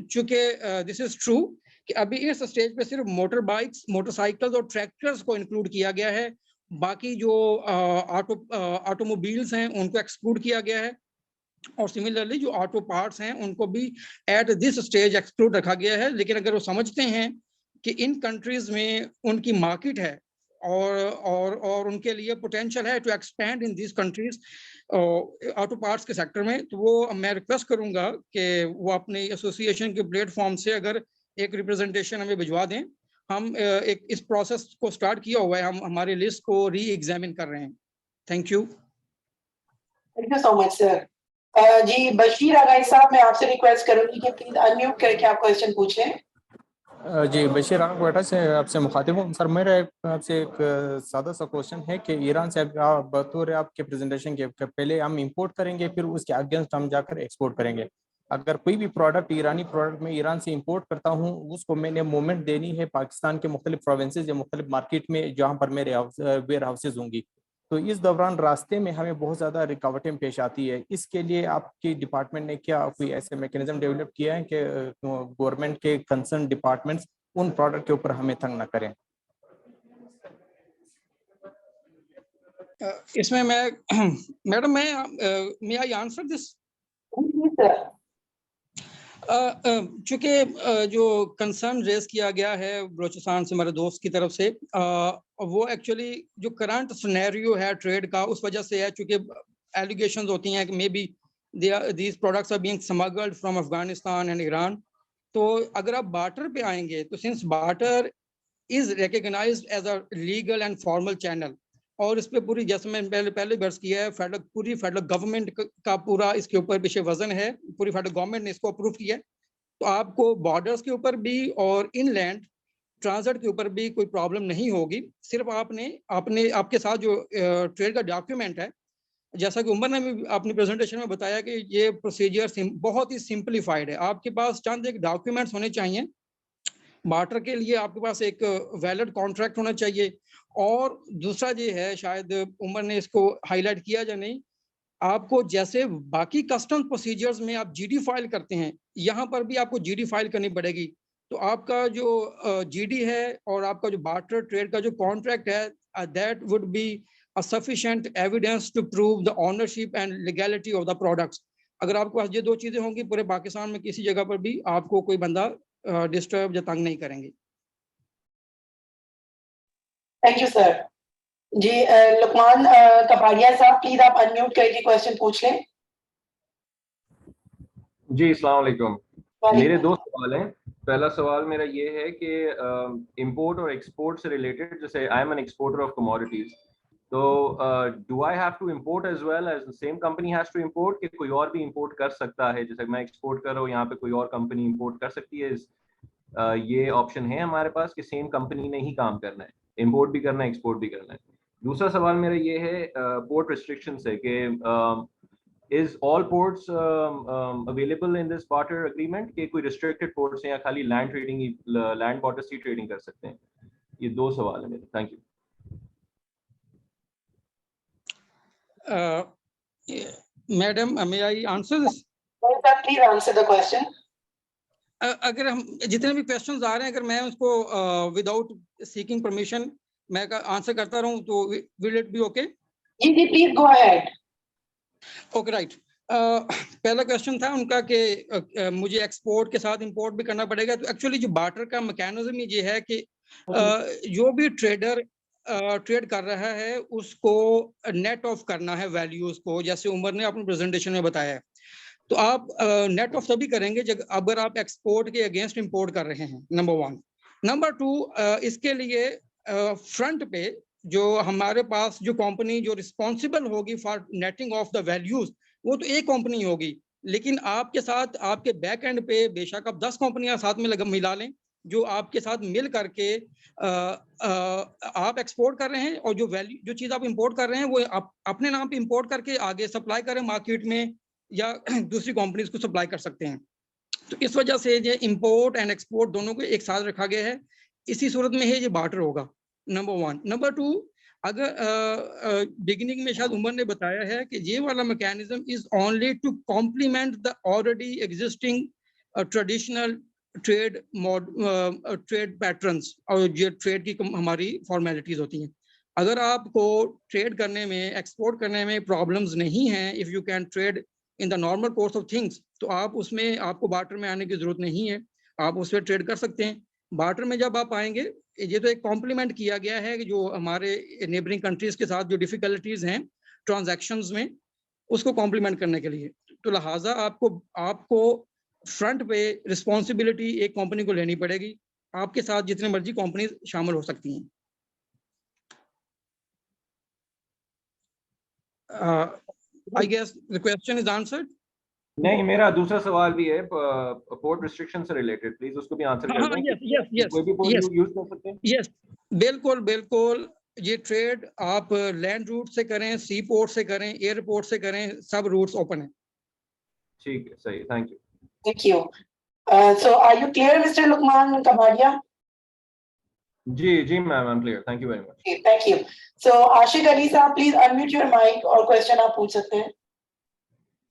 चूंकि दिस इज ट्रू कि अभी इस स्टेज पे सिर्फ मोटर बाइक्स, मोटरसाइकिल्स और ट्रैक्टर्स को इंक्लूड किया गया है। बाकी जो ऑटोमोबाइल्स हैं उनको एक्सक्लूड किया गया है, और सिमिलरली जो ऑटो पार्ट्स हैं उनको भी एट दिस स्टेज एक्सक्लूड रखा गया है। लेकिन अगर वो समझते हैं कि इन कंट्रीज में उनकी मार्केट है और उनके लिए पोटेंशियल है to expand in this countries auto parts के सेक्टर में, तो वो मैं रिक्वेस्ट करूंगा कि वो अपने एसोसिएशन के प्लेटफॉर्म से अगर एक रिप्रेजेंटेशन हमें भिजवा दें। हम एक इस प्रोसेस को स्टार्ट किया हुआ है, हम हमारी लिस्ट को री एग्जामिन कर रहे हैं। Thank you so much sir. जी बशीर आगाई साहब, मैं आपसे रिक्वेस्ट करूंगी कि प्लीज अनम्यूट करके आप क्वेश्चन पूछें। जी बशीर आग बेटा से आपसे मुखातिब हूँ सर। मेरा आपसे एक सादा सा क्वेश्चन है कि ईरान से बतौर आपके प्रेजेंटेशन के पहले हम इंपोर्ट करेंगे, फिर उसके अगेंस्ट हम जाकर एक्सपोर्ट करेंगे। अगर कोई भी प्रोडक्ट, ईरानी प्रोडक्ट में ईरान से इंपोर्ट करता हूँ, उसको मैंने मूवमेंट देनी है पाकिस्तान के मुख्तलिफ प्रोविंसेस या मुख्तलिफ मार्केट में जहाँ पर मेरे वेयर हाउसेज होंगी, तो इस दौरान रास्ते में हमें बहुत ज़्यादा रुकावटें पेश आती है। इसके लिए आपकी डिपार्टमेंट ने क्या कोई ऐसे मैकेनिज्म डेवलप किया है कि गवर्नमेंट के कंसर्न डिपार्टमेंट्स उन प्रोडक्ट के ऊपर हमें तंग ना करें? इसमें मैं मैडम मैं आई आंसर दिस? चूंकि जो कंसर्न रेज किया गया है बलोचिस्तान से हमारे दोस्त की तरफ से, वो एक्चुअली जो करंट सिनेरियो है ट्रेड का उस वजह से है, चूंकि एलिगेशंस होती हैं कि may be these products are being smuggled from Afghanistan and Iran. तो अगर आप बार्टर पे आएंगे तो since barter is recognised as a legal and formal channel, और इस पे पूरी, जैसे मैं पहले बर्स किया है, पूरी फेडरल गवर्नमेंट का पूरा इसके ऊपर पीछे वजन है, पूरी फेडरल गवर्नमेंट ने इसको अप्रूव किया है। तो आपको बॉर्डर्स के ऊपर भी और इनलैंड ट्रांजिट के ऊपर भी कोई प्रॉब्लम नहीं होगी। सिर्फ आपके साथ जो ट्रेड का डॉक्यूमेंट है, जैसा कि उमर ने भी अपनी प्रेजेंटेशन में बताया कि ये प्रोसीजर बहुत ही सिंपलीफाइड है। आपके पास चंद एक डॉक्यूमेंट्स होने चाहिए। बार्टर के लिए आपके पास एक वैलिड कॉन्ट्रैक्ट होना चाहिए, और दूसरा ये है, शायद उमर ने इसको हाईलाइट किया या नहीं, आपको जैसे बाकी कस्टम प्रोसीजर्स में आप जीडी फाइल करते हैं, यहाँ पर भी आपको जीडी फाइल करनी पड़ेगी। तो आपका जो जीडी है और आपका जो बार्टर ट्रेड का जो कॉन्ट्रैक्ट है, that would be a sufficient evidence to prove the ownership and legality of the products। अगर आपके पास ये दो चीजें होंगी, पूरे पाकिस्तान में किसी जगह पर भी आपको कोई बंदा डिस्टर्ब या तंग नहीं करेंगे। Thank you sir. जी लुकमान कपाड़िया साहब, प्लीज आप अनम्यूट करके क्वेश्चन पूछ लें। जी अस्सलाम वालेकुम। मेरे दो सवाल हैं। पहला सवाल मेरा ये है कि इंपोर्ट और एक्सपोर्ट से रिलेटेड, जैसे I am an exporter of commodities, तो do I have to import as well as the same company has to import, कि कोई और भी इंपोर्ट कर सकता है? जैसे मैं एक्सपोर्ट कर रहा हूँ, यहाँ पे कोई और कंपनी इंपोर्ट कर सकती है? ये ऑप्शन है हमारे पास कि सेम कंपनी ने ही काम करना है, इंपोर्ट भी करना है, एक्सपोर्ट भी करना है? दूसरा सवाल मेरा ये है पोर्ट रिस्ट्रिक्शन से, कि is all ports available in this barter agreement, कि कोई restricted ports हैं या खाली land trading, land border sea trading कर सकते हैं? ये दो सवाल है मेरे। Thank you. Madam, may I answer this? Please answer the question. अगर हम जितने भी क्वेश्चंस आ रहे हैं, अगर मैं उसको विदाउट सीकिंग परमिशन मैं आंसर करता रहूं तो विल इट बी ओके? जी जी, please go ahead. Okay right. पहला क्वेश्चन था उनका कि मुझे एक्सपोर्ट के साथ इंपोर्ट भी करना पड़ेगा। तो एक्चुअली जो बार्टर का मैकेनिज्म ये है कि जो भी ट्रेडर ट्रेड कर रहा है उसको नेट ऑफ करना है वैल्यूज को, जैसे उमर ने अपनी प्रेजेंटेशन में बताया है। तो आप नेट ऑफ तभी करेंगे जब अगर आप एक्सपोर्ट के अगेंस्ट इंपोर्ट कर रहे हैं, नंबर वन। नंबर टू, इसके लिए फ्रंट पे जो हमारे पास जो कंपनी जो रिस्पॉन्सिबल होगी for netting of the values, वो तो एक कंपनी होगी, लेकिन आपके साथ आपके बैक एंड पे बेशक आप 10 कंपनियां साथ में मिला लें, जो आपके साथ मिल करके आप एक्सपोर्ट कर रहे हैं, और जो वैल्यू जो चीज़ आप इंपोर्ट कर रहे हैं वो आप अपने नाम पे इंपोर्ट करके आगे सप्लाई करें मार्केट में, या दूसरी कंपनीज को सप्लाई कर सकते हैं। तो इस वजह से ये इंपोर्ट एंड एक्सपोर्ट दोनों को एक साथ रखा गया है। इसी सूरत में ये बार्टर होगा, नंबर वन। नंबर टू, अगर बिगिनिंग में शायद उमर ने बताया है कि ये वाला mechanism is only to complement the already existing traditional trade patterns, और ये ट्रेड की हमारी फॉर्मेलिटीज होती हैं। अगर आपको ट्रेड करने में, एक्सपोर्ट करने में प्रॉब्लम्स नहीं हैं, if you can trade in the normal course of things, तो आप उसमें आपको बार्टर में आने की जरूरत नहीं है, आप उसमें ट्रेड कर सकते हैं। बार्टर में जब आप आएंगे, ये तो एक कॉम्प्लीमेंट किया गया है कि जो हमारे नेबरिंग कंट्रीज के साथ जो डिफिकल्टीज हैं ट्रांजैक्शंस में, उसको कॉम्प्लीमेंट करने के लिए, तो लिहाजा आपको फ्रंट पे रिस्पॉन्सिबिलिटी एक कंपनी को लेनी पड़ेगी। आपके साथ जितने मर्जी कंपनी शामिल हो सकती हैं। I guess the question is answered. नहीं, मेरा दूसरा सवाल भी है पोर्ट रिस्ट्रिक्शन से रिलेटेड, प्लीज उसको भी आंसर कर दें। यस कोई भी पोर्ट यूज कर सकते हैं? यस, बिल्कुल बिल्कुल। ये ट्रेड आप लैंड रूट से करें, सी पोर्ट से करें, एयरपोर्ट से करें, सब रूट्स ओपन है। ठीक है, सही, thank you. Thank you. So are you clear, Mr. Lukman Kabadia? जी ma'am, I am clear, thank you very much. Okay, thank you. So Ashik Ali साहब, please unmute your mic और question आप पूछ सकते हैं।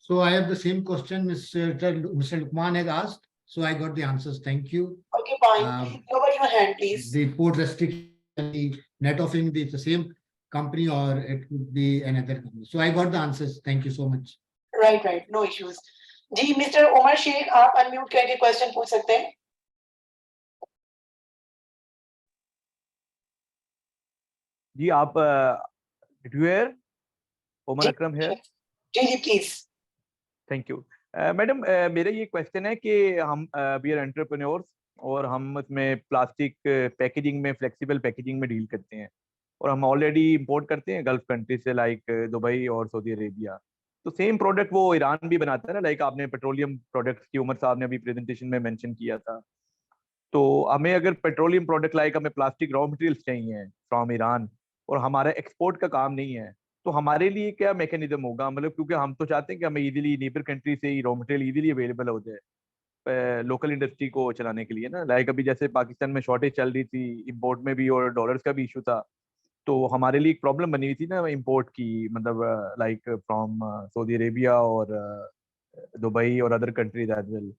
So I have the same question Mr. Lukman has asked. So I got the answers. Thank you. Okay, fine. Lower your hand, please. The port restriction, the net offing, the same company or it could be another company. So I got the answers. Thank you so much. Right, no issues. Ji mister Umar Sheikh, आप unmute करके question पूछ सकते हैं। जी आप here Umar जी अकरम है। जी जी please. Thank you madam. मेरा ये क्वेश्चन है कि हम वी आर एंटरप्रेन्योर्स और हम इसमें प्लास्टिक पैकेजिंग में, फ्लेक्सिबल पैकेजिंग में डील करते हैं और हम ऑलरेडी इंपोर्ट करते हैं गल्फ कंट्री से, लाइक दुबई और सऊदी अरेबिया। तो सेम प्रोडक्ट वो ईरान भी बनाता है ना, लाइक आपने पेट्रोलियम प्रोडक्ट्स की उमर साहब ने अभी प्रेजेंटेशन में मेंशन किया था। तो हमें अगर पेट्रोलियम प्रोडक्ट लाइक हमें प्लास्टिक रॉ मटेरियल्स चाहिए फ्रॉम ईरान और हमारा एक्सपोर्ट का काम नहीं है, तो हमारे लिए क्या मैकेनिज्म होगा? मतलब क्योंकि हम तो चाहते हैं कि हमें इजीली नेबर कंट्री से ही रॉ मटेरियल इजीली अवेलेबल हो जाए लोकल इंडस्ट्री को चलाने के लिए ना। लाइक अभी जैसे पाकिस्तान में शॉर्टेज चल रही थी इंपोर्ट में भी और डॉलर्स का भी इशू था, तो हमारे लिए एक प्रॉब्लम बनी हुई थी ना इंपोर्ट की, मतलब लाइक फ्रॉम सऊदी अरेबिया और दुबई और अदर कंट्रीज एज वेल।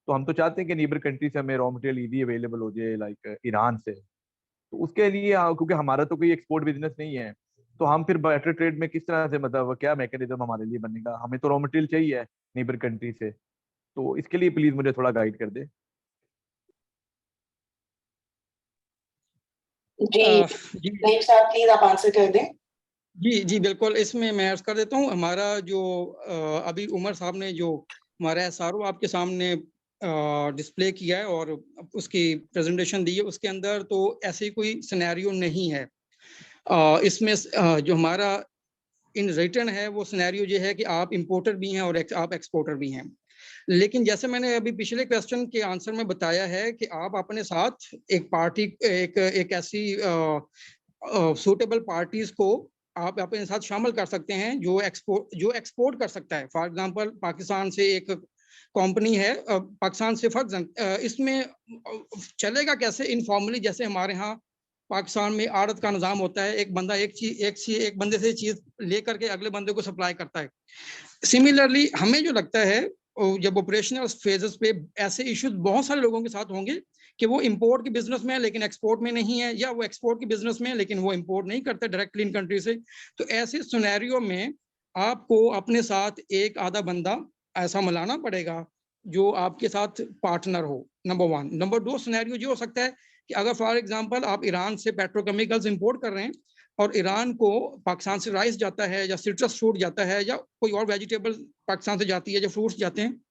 तो हम तो चाहते हैं कि नीबर कंट्री से हमें रॉ मटेरियल इजी अवेलेबल हो जाए लाइक ईरान से। तो उसके लिए क्योंकि हमारा तो कोई एक्सपोर्ट बिजनेस नहीं है, तो हम फिर बैटर ट्रेड में किस तरह से, मतलब क्या मैकेनिज्म हमारे लिए बनेगा? हमें तो रॉ मटेरियल चाहिए नीबर कंट्री से, तो इसके लिए प्लीज मुझे थोड़ा गाइड कर दे। जी जी नईम साहब प्लीज आप आंसर कर दें। जी जी बिल्कुल, इसमें मैं अर्ज कर देता हूँ। हमारा जो अभी उमर साहब ने जो हमारा एसआरओ आपके सामने डिस्प्ले किया है और उसकी प्रेजेंटेशन दी है, उसके अंदर तो ऐसे कोई सिनेरियो नहीं है। इसमें जो हमारा इन रिटर्न है वो सिनेरियो ये है कि आप इंपोर्टर भी हैं और आप एक्सपोर्टर भी हैं। लेकिन जैसे मैंने अभी पिछले क्वेश्चन के आंसर में बताया है कि आप अपने साथ एक पार्टी, एक ऐसी सूटेबल पार्टीज को आप अपने साथ शामिल कर सकते हैं जो एक्सपोर्ट कर सकता है। फॉर एग्जांपल पाकिस्तान से एक कंपनी है, पाकिस्तान से इसमें चलेगा कैसे इनफॉर्मली, जैसे हमारे यहाँ पाकिस्तान में आड़त का निज़ाम होता है, एक बंदा एक बंदे से चीज लेकर के अगले बंदे को सप्लाई करता है। सिमिलरली हमें जो लगता है जब ऑपरेशनल फेजेस पे ऐसे इश्यूज बहुत सारे लोगों के साथ होंगे कि वो इंपोर्ट के बिजनेस में है लेकिन एक्सपोर्ट में नहीं है, या वो एक्सपोर्ट के बिजनेस में है लेकिन वो इंपोर्ट नहीं करते डायरेक्टली इन कंट्री से। तो ऐसे सिनेरियो में आपको अपने साथ एक आधा बंदा ऐसा मिलाना पड़ेगा जो आपके साथ पार्टनर हो, नंबर वन। नंबर दो सिनेरियो जो हो सकता है कि अगर फॉर एग्जांपल आप ईरान से पेट्रोकेमिकल्स इंपोर्ट कर रहे हैं और ईरान को पाकिस्तान से राइस जाता है या सिट्रस फ्रूट जाता है या कोई और वेजिटेबल पाकिस्तान से जाती है, जो फ्रूट्स जाते हैं,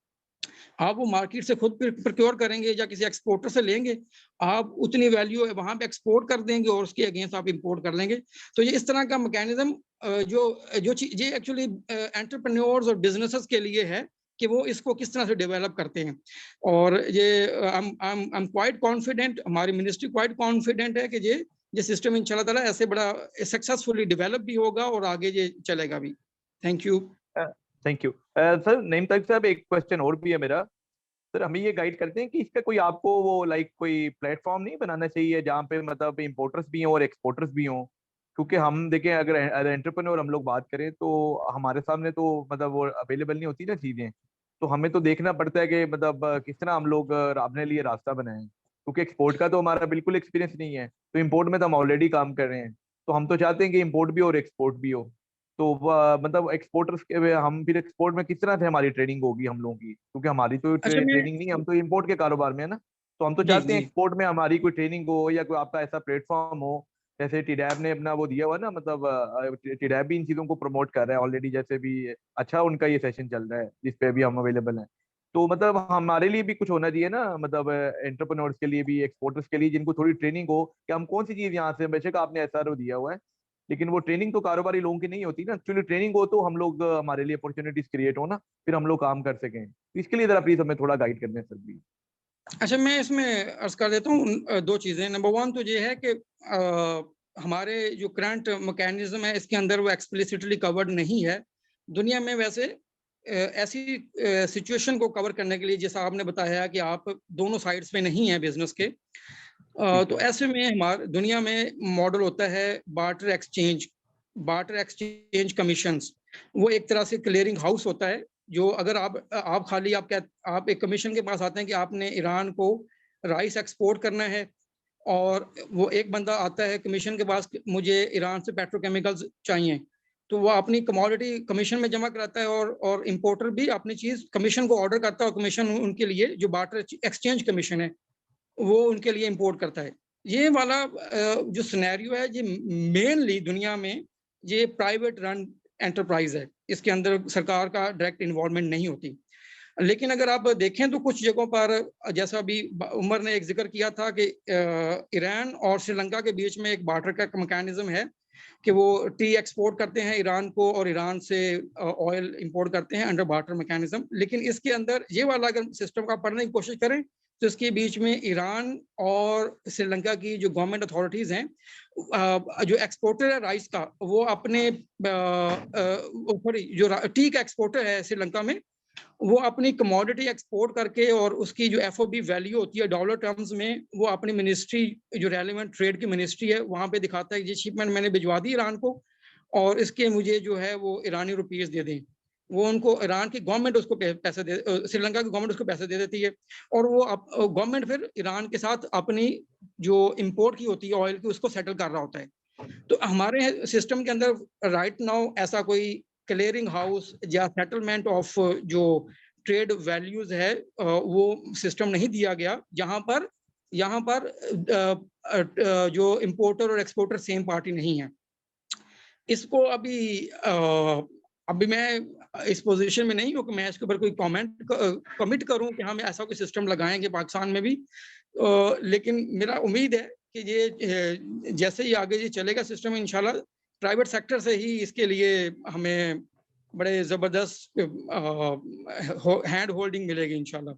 आप वो मार्केट से खुद प्रोक्योर करेंगे या किसी एक्सपोर्टर से लेंगे, आप उतनी वैल्यू वहां पे एक्सपोर्ट कर देंगे और उसके अगेंस्ट आप इंपोर्ट कर लेंगे। तो ये इस तरह का मैकेनिज्म जो चीज ये एक्चुअली एंटरप्रेन्योर्स और बिजनेसेस के लिए है कि वो इसको किस तरह से डेवलप करते हैं। और ये आई एम क्वाइट कॉन्फिडेंट, हमारी मिनिस्ट्री क्वाइट कॉन्फिडेंट है कि ये सिस्टम इंशाल्लाह ताला ऐसे बड़ा सक्सेसफुली डेवलप भी होगा और आगे ये चलेगा भी। Thank you. Thank you sir. Naeem Tariq साहब, एक क्वेश्चन और भी है मेरा। सर हमें ये गाइड करते हैं कि इसका कोई आपको वो लाइक कोई प्लेटफॉर्म नहीं बनाना चाहिए जहाँ पे मतलब इंपोर्टर्स भी हों और एक्सपोर्टर्स भी हों? क्योंकि हम देखें अगर एंटरप्रेन्योर हम लोग बात करें तो हमारे सामने तो मतलब वो अवेलेबल नहीं होती ना चीजें, तो हमें तो देखना पड़ता है कि मतलब किस तरह हम लोग अपने लिए रास्ता बनाएं, क्योंकि एक्सपोर्ट का तो हमारा बिल्कुल एक्सपीरियंस नहीं है, तो इम्पोर्ट में तो हम ऑलरेडी काम कर रहे हैं। तो हम तो चाहते हैं कि इम्पोर्ट भी हो और एक्सपोर्ट भी हो। तो मतलब एक्सपोर्टर्स के हम फिर एक्सपोर्ट में किस तरह से हमारी ट्रेनिंग होगी हम लोगों की? क्योंकि हमारी तो अच्छा मैं ट्रेनिंग नहीं, हम तो इंपोर्ट के कारोबार में है ना। तो हम तो जी चाहते हैं जी एक्सपोर्ट में हमारी कोई ट्रेनिंग हो या कोई आपका ऐसा प्लेटफॉर्म हो, जैसे टीडैब ने अपना वो दिया हुआ ना, मतलब टीडैब भी इन चीजों को प्रमोट कर रहा है ऑलरेडी, जैसे भी अच्छा उनका ये सेशन चल रहा है जिस पे भी हम अवेलेबल हैं। तो मतलब हमारे लिए भी कुछ होना चाहिए ना, मतलब एंटरप्रेन्योर्स के लिए भी, एक्सपोर्टर्स के लिए, जिनको थोड़ी ट्रेनिंग हो कि हम कौन सी चीज यहाँ से, बेशक आपने एसआरओ दिया हुआ है लेकिन वो ट्रेनिंग तो कारोबारी लोगों की नहीं होती ना। एक्चुअली ट्रेनिंग हो तो हम लोग हमारे लिए अपॉर्चुनिटीज क्रिएट हो ना, फिर हम लोग काम कर सकें। तो इसके लिए जरा प्लीज हमें थोड़ा गाइड कर दें सर प्लीज। अच्छा मैं इसमें अर्ज कर देता हूँ दो चीजें। नंबर वन तो ये है कि हमारे जो करंट मैकेनिज्म है इसके अंदर वो एक्सप्लिसिटली कवर्ड नहीं है। दुनिया में वैसे ऐसी सिचुएशन को कवर करने के लिए, जैसा आपने बताया कि आप दोनों साइड्स पे नहीं है बिजनेस के, तो ऐसे में हमारे दुनिया में मॉडल होता है बार्टर एक्सचेंज कमीशंस। वो एक तरह से क्लियरिंग हाउस होता है जो अगर आप खाली आप एक कमीशन के पास आते हैं कि आपने ईरान को राइस एक्सपोर्ट करना है, और वो एक बंदा आता है कमीशन के पास मुझे ईरान से पेट्रोकेमिकल्स चाहिए, तो वो अपनी कमोडिटी कमीशन में जमा कराता है और इंपोर्टर भी अपनी चीज कमीशन को ऑर्डर करता है और कमीशन उनके लिए जो बार्टर एक्सचेंज कमीशन है वो उनके लिए इंपोर्ट करता है। ये वाला जो सिनेरियो है ये मेनली दुनिया में ये प्राइवेट रन एंटरप्राइज है, इसके अंदर सरकार का डायरेक्ट इन्वॉल्वमेंट नहीं होती। लेकिन अगर आप देखें तो कुछ जगहों पर जैसा अभी उमर ने एक जिक्र किया था कि ईरान और श्रीलंका के बीच में एक बार्टर का मैकेनिज्म है कि वो टी एक्सपोर्ट करते हैं ईरान को और ईरान से ऑयल इंपोर्ट करते हैं अंडर बार्टर मैकेनिज्म। लेकिन इसके अंदर ये वाला अगर सिस्टम का पढ़ने की कोशिश करें तो इसके बीच में ईरान और श्रीलंका की जो गवर्नमेंट अथॉरिटीज हैं, जो एक्सपोर्टर है राइस का, वो अपने जो टी का एक्सपोर्टर है श्रीलंका में, वो अपनी कमोडिटी एक्सपोर्ट करके और उसकी जो एफओबी वैल्यू होती है डॉलर टर्म्स में, वो अपनी मिनिस्ट्री जो रेलेवेंट ट्रेड की मिनिस्ट्री है वहाँ पे दिखाता है कि ये शिपमेंट मैंने भिजवा दी ईरान को और इसके मुझे जो है वो ईरानी रुपीस दे दें। वो उनको ईरान की गवर्नमेंट उसको पैसे दे, श्रीलंका की गवर्नमेंट उसको पैसे दे देती है और वो गवर्नमेंट फिर ईरान के साथ अपनी जो इम्पोर्ट की होती है ऑयल की उसको सेटल कर रहा होता है। तो हमारे सिस्टम के अंदर राइट नाउ ऐसा कोई क्लियरिंग हाउस या सेटलमेंट ऑफ जो ट्रेड वैल्यूज है वो सिस्टम नहीं दिया गया, यहाँ पर जो इंपोर्टर और एक्सपोर्टर सेम पार्टी नहीं है। इसको अभी मैं इस पोजीशन में नहीं हूँ कि मैं इसके ऊपर कोई कमिट करूँ कि हम ऐसा कोई सिस्टम लगाएंगे पाकिस्तान में भी, लेकिन मेरा उम्मीद है कि ये जैसे ही आगे ये चलेगा सिस्टम, इंशाल्लाह प्राइवेट सेक्टर से ही इसके लिए हमें बड़े ज़बरदस्त हैंड होल्डिंग मिलेगी इंशाल्लाह।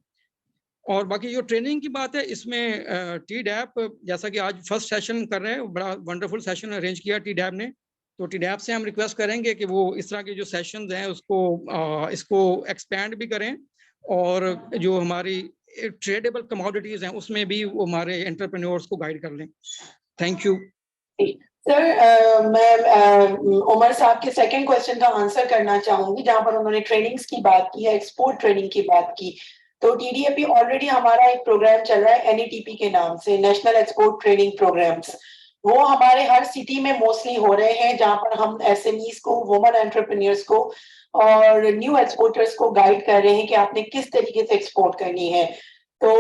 और बाकी जो ट्रेनिंग की बात है इसमें टी-डैप जैसा कि आज फर्स्ट सेशन कर रहे हैं, बड़ा वंडरफुल सेशन अरेंज किया टी-डैप ने, तो टी-डैप से हम रिक्वेस्ट करेंगे कि वो इस तरह के जो सेशंस हैं इसको एक्सपैंड भी करें और जो हमारी ट्रेडेबल कमोडिटीज हैं उसमें भी वो हमारे एंटरप्रेन्योर्स को गाइड कर लें। Thank you sir. मैं उमर साहब के सेकंड क्वेश्चन का आंसर करना चाहूंगी जहां पर उन्होंने ट्रेनिंग्स की बात की है, एक्सपोर्ट ट्रेनिंग की बात की। तो टीडीएपी ऑलरेडी हमारा एक प्रोग्राम चल रहा है एनईटीपी के नाम से, नेशनल एक्सपोर्ट ट्रेनिंग प्रोग्राम्स। वो हमारे हर सिटी में मोस्टली हो रहे हैं जहां पर हम एसएमईज को, वुमेन एंटरप्रेन्योर्स को और न्यू एक्सपोर्टर्स को गाइड कर रहे हैं कि आपने किस तरीके से एक्सपोर्ट करनी है। तो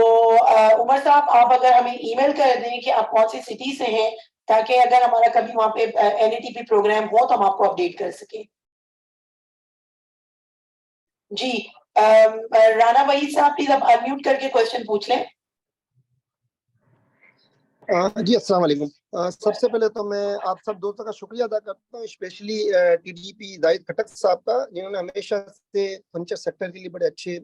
उमर साहब आप अगर हमें ईमेल कर दें कि आप कौन सी सिटी से हैं ताकि अगर हमारा कभी वहां पे एनईटीपी प्रोग्राम हो तो हम आपको अपडेट कर सके। जी राना वहीद साहब प्लीज आप अनम्यूट करके क्वेश्चन पूछ लें। जी अस्सलाम वालेकुम। सबसे पहले तो मैं आप सब दोस्तों का शुक्रिया अदा करता हूँ, स्पेशली टीडीपी जाहिद खटक साहब का, जिन्होंने हमेशा से फर्नीचर सेक्टर के लिए बड़े अच्छे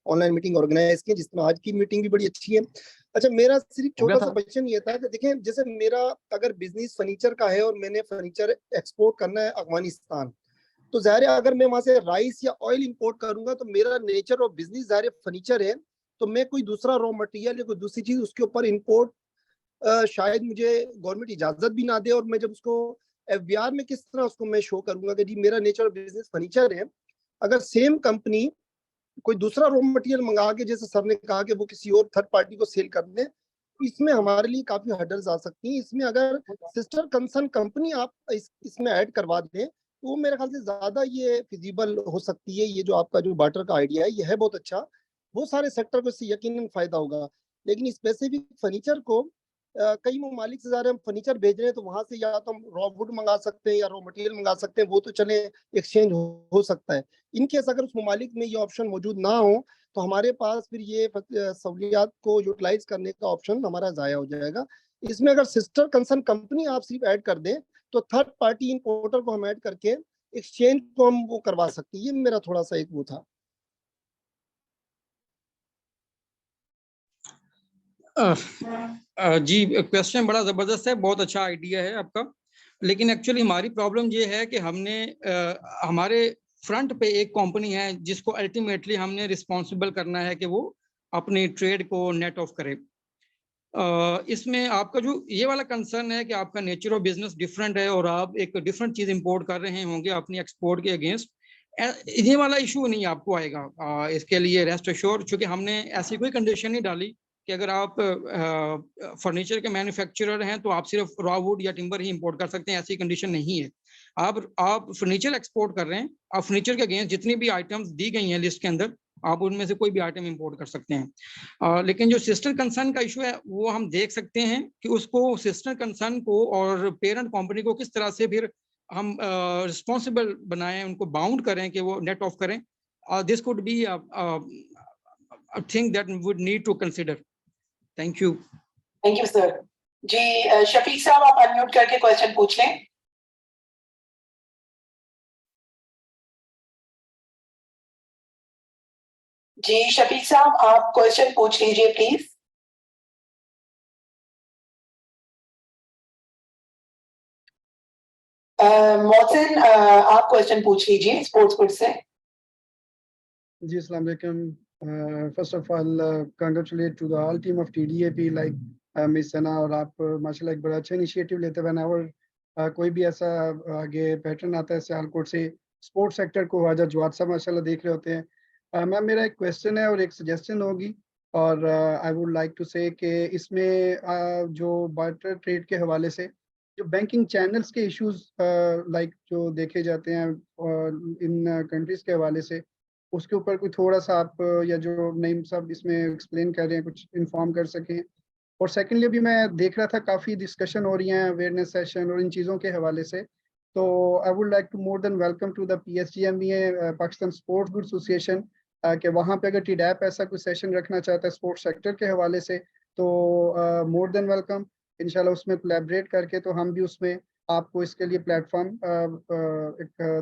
ऑनलाइन मीटिंग ऑर्गेनाइज की, जिसमें आज की मीटिंग भी बड़ी अच्छी है। अच्छा, मेरा सिर्फ छोटा सा क्वेश्चन ये था कि देखें, जैसे मेरा अगर बिजनेस फर्नीचर का है और मैंने फर्नीचर एक्सपोर्ट करना है अफगानिस्तान, तो ज़ाहिर है अगर मैं वहां से राइस या ऑयल इंपोर्ट करूंगा तो मेरा नेचर और बिजनेस ज़ाहिर फर्नीचर है, तो मैं कोई दूसरा रॉ मटेरियल या कोई दूसरी चीज उसके ऊपर इंपोर्ट शायद मुझे गवर्नमेंट इजाजत भी ना दे, और मैं जब उसको एफबीआर में किस तरह उसको मैं शो करूंगा कि जी मेरा नेचर और बिजनेस फर्नीचर है। अगर सेम कंपनी कोई दूसरा रॉ मटेरियल मंगा के, जैसे सर ने कहा कि वो किसी और थर्ड पार्टी को सेल कर दे, इसमें हमारे लिए काफी हर्डल्स आ सकती हैं। इसमें अगर सिस्टर कंसर्न कंपनी आप इसमें ऐड करवा दें तो मेरे ख्याल से ज्यादा ये फिजिबल हो सकती है। ये जो आपका जो बार्टर का आइडिया है ये है बहुत अच्छा, बहुत सारे सेक्टर को इससे यकीनन फायदा होगा। लेकिन स्पेसिफिक फर्नीचर को कई ममालिक से ज़्यादा हम फर्नीचर भेज रहे हैं, तो वहां से या तो हम रॉ वुड मंगा सकते हैं या रॉ मटेरियल मंगा सकते हैं, वो तो चले एक्सचेंज हो सकता है। इनकेस अगर उस ममालिक में ये ऑप्शन मौजूद ना हो तो हमारे पास फिर ये सहूलियात को यूटिलाइज करने का ऑप्शन हमारा ज़ाया हो जाएगा। इसमें अगर सिस्टर कंसर्न कंपनी आप सिर्फ ऐड कर दें तो थर्ड पार्टी इंपोर्टर को हम ऐड करके एक्सचेंज को हम वो करवा सकते हैं। ये मेरा थोड़ा सा एक वो था। जी, क्वेश्चन बड़ा ज़बरदस्त है, बहुत अच्छा आइडिया है आपका। लेकिन एक्चुअली हमारी प्रॉब्लम ये है कि हमने हमारे फ्रंट पे एक कंपनी है जिसको अल्टीमेटली हमने रिस्पॉन्सिबल करना है कि वो अपनी ट्रेड को नेट ऑफ करे। इसमें आपका जो ये वाला कंसर्न है कि आपका नेचर ऑफ बिजनेस डिफरेंट है और आप एक डिफरेंट चीज़ इंपोर्ट कर रहे होंगे अपनी एक्सपोर्ट के अगेंस्ट, ये वाला इशू नहीं आपको आएगा। इसके लिए रेस्ट अश्योर, चूँकि हमने ऐसी कोई कंडीशन नहीं डाली कि अगर आप फर्नीचर के मैन्युफैक्चरर हैं तो आप सिर्फ रॉ वुड या टिम्बर ही इंपोर्ट कर सकते हैं, ऐसी कंडीशन नहीं है। आप फर्नीचर एक्सपोर्ट कर रहे हैं, आप फर्नीचर के अगेंस्ट जितनी भी आइटम्स दी गई हैं लिस्ट के अंदर, आप उनमें से कोई भी आइटम इंपोर्ट कर सकते हैं। लेकिन जो सिस्टर कंसर्न का इशू है वो हम देख सकते हैं कि उसको सिस्टर कंसर्न को और पेरेंट कंपनी को किस तरह से फिर हम रिस्पॉन्सिबल बनाएं, उनको बाउंड करें कि वो नेट ऑफ करें। This could be a thing that we would need to consider. Thank you. Thank you, sir. जी शफीक साहब आप अनम्यूट करके क्वेश्चन पूछ लें। जी शफीक साहब आप क्वेश्चन पूछ लीजिए प्लीज। मोहसिन आप क्वेश्चन पूछ लीजिए स्पोर्ट्स गुड से। जी अस्सलाम वालेकुम। First of all, congratulate to the all team of TDAP like Miss Sana और आप माशाल्लाह एक बड़ा अच्छा इनिशिएटिव लेते हैं। whenever कोई भी ऐसा आगे पैटर्न आता है सियालकोट से स्पोर्ट्स सेक्टर को वाजा जवाद साहब माशाल्लाह देख रहे होते हैं। मैम मेरा एक क्वेश्चन है और एक सजेशन होगी और आई वुड लाइक टू से कि इसमें जो बार्टर ट्रेड के हवाले से जो बैंकिंग चैनल्स के इश्यूज लाइक जो देखे जाते हैं इन कंट्रीज के हवाले से, उसके ऊपर कोई थोड़ा सा आप या जो नईम साहब इसमें एक्सप्लेन कर रहे हैं कुछ इन्फॉर्म कर सकें। और सेकेंडली अभी मैं देख रहा था काफ़ी डिस्कशन हो रही हैं अवेयरनेस सेशन और इन चीज़ों के हवाले से, तो I would like to more than welcome to the PSGMEA Pakistan sports good association कि वहाँ पे अगर TDAP ऐसा कोई सेशन रखना चाहता है स्पोर्ट्स सेक्टर के हवाले से तो मोर देन वेलकम। इंशाल्लाह उसमें कोलैबोरेट करके तो हम भी उसमें आपको इसके लिए प्लेटफॉर्म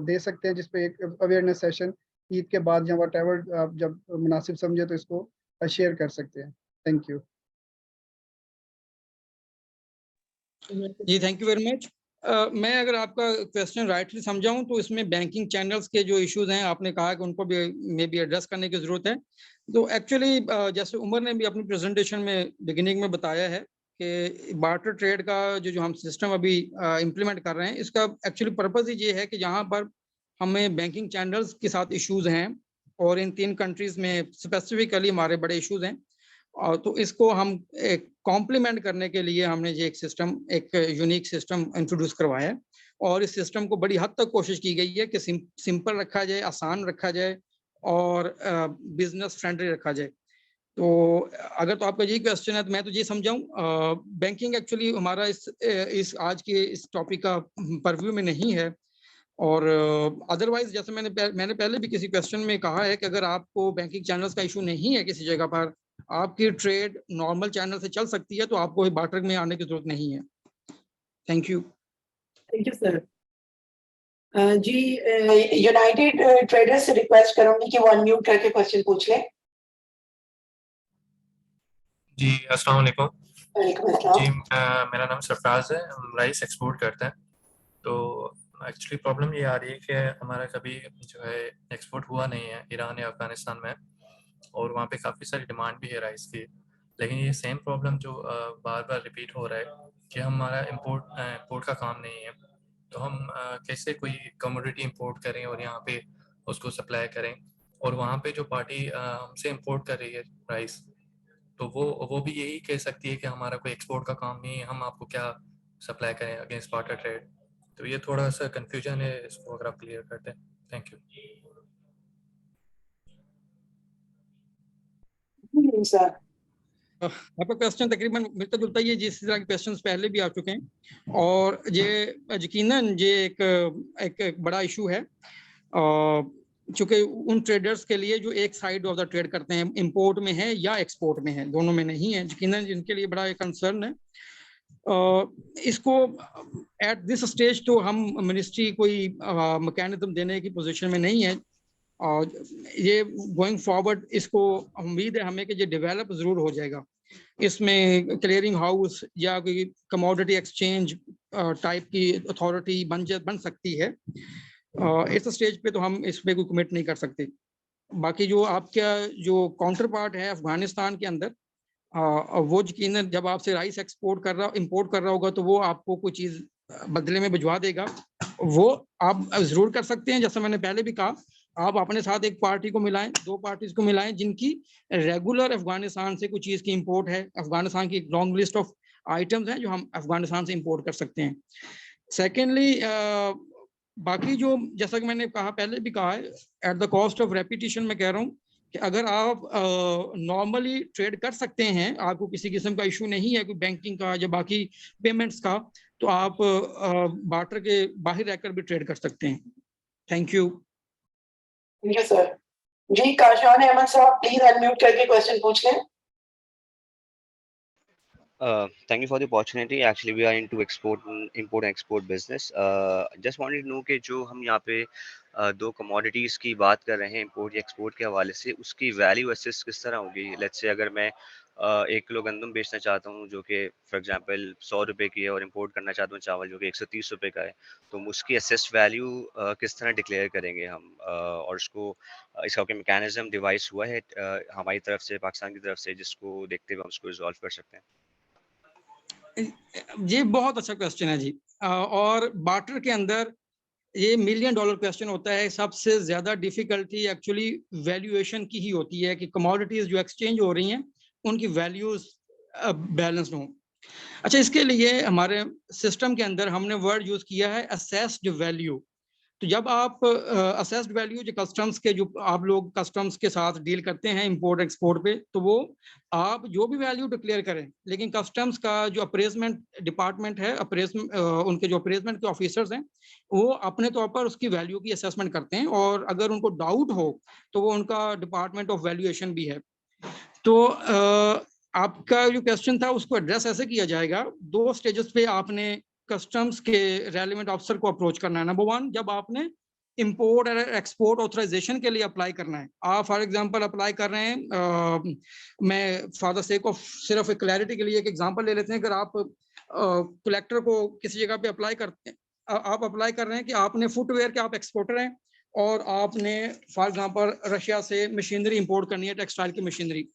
दे सकते हैं जिसपे एक अवेयरनेस सेशन ईद के बाद या व्हाटएवर आप जब मुनासिब समझे तो इसको शेयर कर सकते हैं। थैंक यू जी, थैंक यू वेरी मच। मैं अगर आपका क्वेश्चन राइटली समझाऊं तो इसमें बैंकिंग चैनल्स के जो इश्यूज हैं आपने कहा कि उनको भी मे बी एड्रेस करने की ज़रूरत है। तो एक्चुअली जैसे उमर ने भी अपनी प्रेजेंटेशन में बिगिनिंग में बताया है कि बार्टर ट्रेड का जो हम सिस्टम अभी इम्प्लीमेंट कर रहे हैं इसका एक्चुअली पर्पज़ ही ये है कि जहाँ पर हमें बैंकिंग चैनल्स के साथ इश्यूज हैं और इन 3 कंट्रीज़ में स्पेसिफिकली हमारे बड़े इश्यूज हैं, और तो इसको हम एक कॉम्प्लीमेंट करने के लिए हमने ये एक सिस्टम, एक यूनिक सिस्टम इंट्रोड्यूस करवाया है और इस सिस्टम को बड़ी हद तक कोशिश की गई है कि सिंपल रखा जाए, आसान रखा जाए और बिजनेस फ्रेंडली रखा जाए। तो अगर तो आपका यही क्वेश्चन है तो मैं तो ये समझाऊं बैंकिंग एक्चुअली हमारा इस आज के इस टॉपिक का परव्यू में नहीं है। और अदरवाइज जैसे मैंने पहले भी किसी क्वेश्चन में कहा है कि अगर आपको बैंकिंग चैनल्स का इशू नहीं है किसी जगह पर, आपकी ट्रेड नॉर्मल चैनल से चल सकती है, तो आपको बार्टर में आने की जरूरत नहीं है। Thank you sir. जी यूनाइटेड ट्रेडर्स से रिक्वेस्ट करूंगी कि वो अनम्यूट करके क्वेश्चन पूछ लें। जी अस्सलाम वालेकुम। वालेकुम अस्सलाम। जी मेरा नाम सरफराज है, हम राइस एक्सपोर्ट करते हैं। तो एक्चुअली प्रॉब्लम ये आ रही है कि हमारा कभी जो है एक्सपोर्ट हुआ नहीं है ईरान या अफगानिस्तान में, और वहाँ पे काफ़ी सारी डिमांड भी है राइस की, लेकिन ये सेम प्रॉब्लम जो बार बार रिपीट हो रहा है कि हमारा इंपोर्ट का काम नहीं है। तो हम कैसे कोई कमोडिटी इंपोर्ट करें और यहाँ पे उसको सप्लाई करें, और वहाँ पे जो पार्टी हमसे इंपोर्ट कर रही है राइस, तो वो भी यही कह सकती है कि हमारा कोई एक्सपोर्ट का काम नहीं है, हम आपको क्या सप्लाई करें अगेंस्ट बार्टर ट्रेड। तो ये थोड़ा सा कंफ्यूजन है, इसको अगर आप क्लियर करते हैं। Thank you sir. आपका क्वेश्चन तकरीबन मिलता जुलता ही है, जिस तरह के क्वेश्चंस पहले भी आ चुके हैं, और ये यकीनन ये एक बड़ा इशू है चूँकि उन ट्रेडर्स के लिए जो एक साइड ऑफ द ट्रेड करते हैं, इंपोर्ट में है या एक्सपोर्ट में है, दोनों में नहीं है, यकीनन जिनके लिए बड़ा एक कंसर्न है। इसको एट दिस स्टेज तो हम मिनिस्ट्री कोई मैकेनिज्म देने की पोजीशन में नहीं है, और ये गोइंग फॉरवर्ड इसको उम्मीद है हमें कि ये डेवलप ज़रूर हो जाएगा। इसमें क्लियरिंग हाउस या कोई कमोडिटी एक्सचेंज टाइप की अथॉरिटी बन सकती है। इस स्टेज पे तो हम इस पे कोई कमिट नहीं कर सकते। बाकी जो आपका जो काउंटर पार्ट है अफगानिस्तान के अंदर, वो यकीनन जब आपसे राइस इंपोर्ट कर रहा होगा तो वो आपको कोई चीज़ बदले में भिजवा देगा, वो आप ज़रूर कर सकते हैं। जैसे मैंने पहले भी कहा आप अपने साथ एक पार्टी को मिलाएं, 2 पार्टीज को मिलाएं जिनकी रेगुलर अफगानिस्तान से कुछ चीज की इंपोर्ट है। अफगानिस्तान की लॉन्ग लिस्ट ऑफ आइटम्स हैं जो हम अफगानिस्तान से इंपोर्ट कर सकते हैं। सेकेंडली, बाकी जो जैसा कि मैंने कहा पहले भी कहा है, at the cost of repetition मैं कह रहा हूँ कि अगर आप नॉर्मली ट्रेड कर सकते हैं, आपको किसी किस्म का इशू नहीं है कोई बैंकिंग का या बाकी पेमेंट्स का, तो आप बार्टर के बाहर रहकर भी ट्रेड कर सकते हैं। Thank you. Thank you sir. जी काशान अहमद साहब प्लीज अनम्यूट करके क्वेश्चन पूछ लें। Thank you for the opportunity. Actually, we are into import and export business. Just wanted to know कि जो हम यहाँ पे दो commodities की बात कर रहे हैं import या export के हवाले से, उसकी value assess किस तरह होगी? Let's say अगर मैं 1 किलो गंदम बेचना चाहता हूँ जो कि फॉर एग्जांपल 100 रुपए की है और इंपोर्ट करना चाहता हूँ चावल जो कि 130 रुपए का है, तो उसकी असेस्ड वैल्यू किस तरह डिक्लेयर करेंगे हम? और इसका कोई मैकेनिज्म डिवाइस हुआ है हमारी तरफ से, पाकिस्तान की तरफ से, जिसको देखते हुए हम उसको रिजॉल्व कर सकते हैं? ये बहुत अच्छा क्वेश्चन है जी। और बार्टर के अंदर ये $1 मिलियन क्वेश्चन होता है। सबसे ज्यादा डिफिकल्टी एक्चुअली वैल्यूएशन की ही होती है कि कमोडिटीज जो एक्सचेंज हो रही हैं उनकी वैल्यूज बैलेंस हो। अच्छा, इसके लिए हमारे सिस्टम के अंदर हमने वर्ड यूज किया है असेस्ड वैल्यू। तो जब आप असेस्ड वैल्यू जो कस्टम्स के, जो आप लोग कस्टम्स के साथ डील करते हैं इंपोर्ट एक्सपोर्ट पे, तो वो आप जो भी वैल्यू डिक्लेयर करें, लेकिन कस्टम्स का जो अप्रेजमेंट डिपार्टमेंट है, उनके जो अप्रेजमेंट के ऑफिसर्स हैं, वो अपने तौर पर उसकी वैल्यू की असेसमेंट करते हैं, और अगर उनको डाउट हो तो वो उनका डिपार्टमेंट ऑफ वैल्यूएशन भी है। तो आपका जो क्वेश्चन था उसको एड्रेस ऐसे किया जाएगा। 2 स्टेजेस पे आपने कस्टम्स के रेलेवेंट ऑफिसर को अप्रोच करना है। नंबर 1, जब आपने इंपोर्ट और एक्सपोर्ट ऑथराइजेशन के लिए अप्लाई करना है, आप फॉर एग्जांपल अप्लाई कर रहे हैं, मैं फॉर द सेक ऑफ सिर्फ क्लैरिटी के लिए एक एग्जांपल ले लेते हैं। अगर आप कलेक्टर को किसी जगह पे अप्लाई करते हैं, आप अप्लाई कर रहे हैं कि आपने फुटवेयर के आप एक्सपोर्टर हैं और आपने फॉर एग्जांपल रशिया से मशीनरी इंपोर्ट करनी है, टेक्सटाइल की मशीनरी,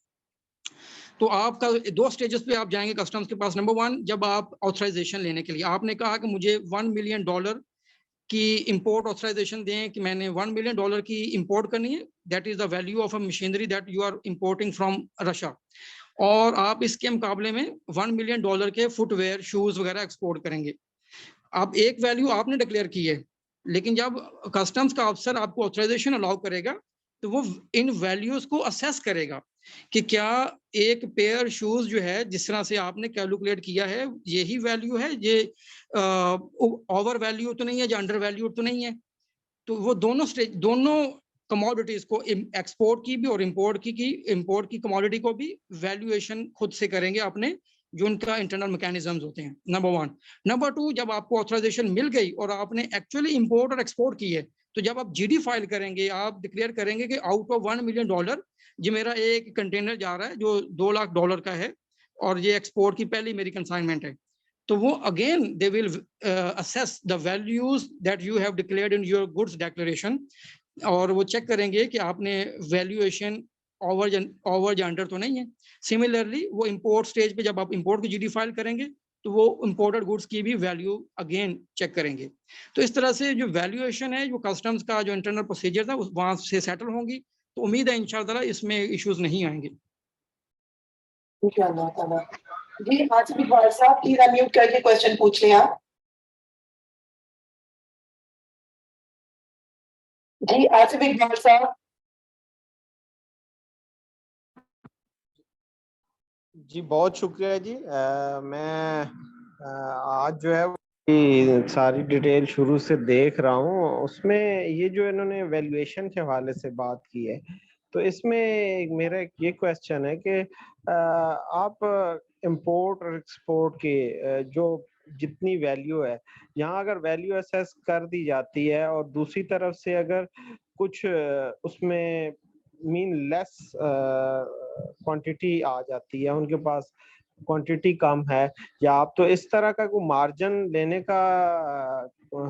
तो आपका 2 स्टेजेस पे आप जाएंगे कस्टम्स के पास। नंबर 1, जब आप ऑथराइजेशन लेने के लिए आपने कहा कि मुझे $1 मिलियन की इंपोर्ट ऑथराइजेशन दें, कि मैंने $1 मिलियन की इंपोर्ट करनी है, that is the value of a machinery that you are importing from Russia, और आप इसके मुकाबले में $1 मिलियन के फुटवेयर, शूज वगैरह एक्सपोर्ट करेंगे। आप एक वैल्यू आपने डिक्लेयर की है, लेकिन जब कस्टम्स का अफसर आपको ऑथराइजेशन अलाउ करेगा तो वो इन वैल्यूज को असेस करेगा कि क्या एक पेयर शूज जो है जिस तरह से आपने कैलकुलेट किया है यही वैल्यू है, ये ओवर वैल्यू तो नहीं है, या अंडर वैल्यू तो नहीं है। तो वो दोनों कमोडिटीज को, एक्सपोर्ट की भी और इंपोर्ट की कमोडिटी को भी वैल्यूएशन खुद से करेंगे अपने, जो उनका इंटरनल मैकेनिज्म्स होते हैं। नंबर 1। नंबर 2, जब आपको ऑथराइजेशन मिल गई और आपने एक्चुअली इंपोर्ट और एक्सपोर्ट की है, तो जब आप जीडी फाइल करेंगे, आप डिक्लेयर करेंगे कि आउट ऑफ $1 मिलियन जो मेरा एक कंटेनर जा रहा है जो $2 लाख का है, और ये एक्सपोर्ट की पहली मेरी कंसाइनमेंट है, तो वो again they will assess the values that you have declared in your goods declaration, और वो चेक करेंगे कि आपने वैल्यूएशन ओवर या अंडर तो नहीं है। सिमिलरली वो इंपोर्ट स्टेज पे जब आप इंपोर्ट की जीडी फाइल करेंगे तो वो इंपोर्टेड गुड्स की भी वैल्यू अगेन चेक करेंगे। तो इस तरह से जो वैल्यूएशन है, जो कस्टम्स का जो इंटरनल प्रोसीजर था, वहां से सेटल होंगी, तो उम्मीद है इंशाल्लाह इसमें इश्यूज नहीं आएंगे। इंशाल्लाह ताला। जी आसिफ इकबाल साहब प्लीज अनम्यूट करके क्वेश्चन पूछ लें आप। जी आसिफ इकबाल साहब। जी बहुत शुक्रिया जी। मैं आज जो है कि सारी डिटेल शुरू से देख रहा हूँ, उसमें ये जो इन्होंने वैल्यूएशन के हवाले से बात की है, तो इसमें मेरा ये क्वेश्चन है कि आप इंपोर्ट और एक्सपोर्ट के जो जितनी वैल्यू है, यहाँ अगर वैल्यू असेस कर दी जाती है और दूसरी तरफ से अगर कुछ उसमें मीन लेस क्वांटिटी आ जाती है, उनके पास क्वांटिटी कम है, या आप तो इस तरह का कोई मार्जिन लेने का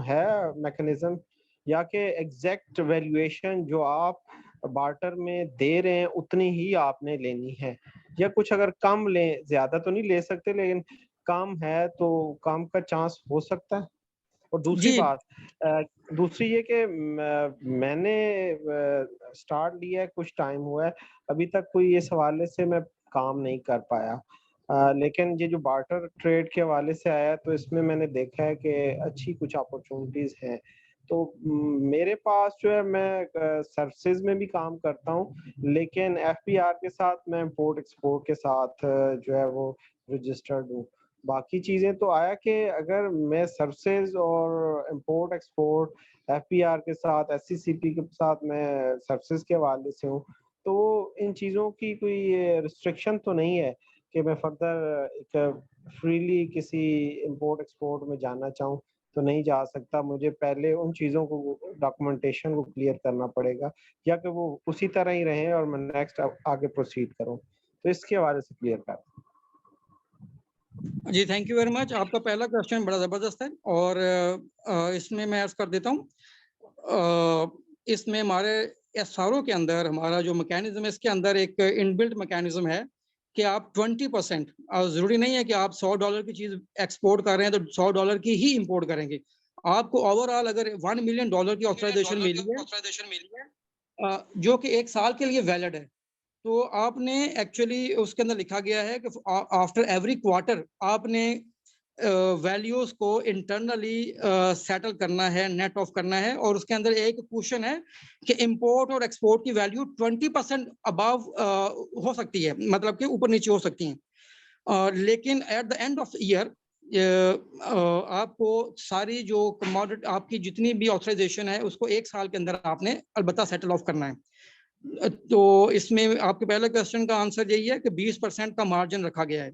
है मैकेनिज्म, या कि एग्जैक्ट वैल्यूएशन जो आप बार्टर में दे रहे हैं उतनी ही आपने लेनी है, या कुछ अगर कम ले, ज्यादा तो नहीं ले सकते लेकिन कम है तो कम का चांस हो सकता है? और दूसरी जी। बात दूसरी ये कि मैंने स्टार्ट लिया है, कुछ टाइम हुआ है, अभी तक कोई इस हवाले से मैं काम नहीं कर पाया, लेकिन ये जो बार्टर ट्रेड के हवाले से आया तो इसमें मैंने देखा है कि अच्छी कुछ अपॉर्चुनिटीज हैं। तो मेरे पास जो है मैं सर्विसेज में भी काम करता हूँ, लेकिन एफपीआर के साथ मैं इंपोर्ट एक्सपोर्ट के साथ जो है वो रजिस्टर्ड हूँ। बाकी चीजें तो आया कि अगर मैं सर्विसेज और इंपोर्ट एक्सपोर्ट एफपीआर के साथ एससीसीपी के साथ मैं सर्विसेज के हवाले से हूँ, तो इन चीज़ों की कोई रिस्ट्रिक्शन तो नहीं है कि मैं फर्दर एक फ्रीली किसी इंपोर्ट एक्सपोर्ट में जाना चाहूँ तो नहीं जा सकता। मुझे पहले उन चीज़ों को डॉक्यूमेंटेशन को क्लियर करना पड़ेगा, या कि वो उसी तरह ही रहें और मैं नेक्स्ट आगे प्रोसीड करूँ। तो इसके हवाले से क्लियर कर। जी थैंक यू वेरी मच। आपका पहला क्वेश्चन बड़ा ज़बरदस्त है और इसमें मैं अर्ज कर देता हूँ। इसमें हमारे एसआरओ के अंदर हमारा जो मैकेनिज्म है, इसके अंदर एक इनबिल्ट मैकेनिज्म है कि आप 20%, ज़रूरी नहीं है कि आप $100 की चीज़ एक्सपोर्ट कर रहे हैं तो $100 की ही इंपोर्ट करेंगे। आपको ओवरऑल अगर $1 मिलियन की ऑथराइजेशन मिली है जो कि 1 साल के लिए वैलिड है, तो आपने एक्चुअली उसके अंदर लिखा गया है कि आफ्टर एवरी क्वार्टर आपने वैल्यूज को इंटरनली सेटल करना है, नेट ऑफ करना है, और उसके अंदर एक क्वेश्चन है कि इंपोर्ट और एक्सपोर्ट की वैल्यू 20% अबव हो सकती है, मतलब कि ऊपर नीचे हो सकती हैं, लेकिन at the end of year आपको सारी जो कमोडिटी आपकी जितनी भी ऑथराइजेशन है उसको 1 साल के अंदर आपने अलबत्ता सेटल ऑफ करना है। तो इसमें आपके पहले क्वेश्चन का आंसर यही है कि 20% का मार्जिन रखा गया है।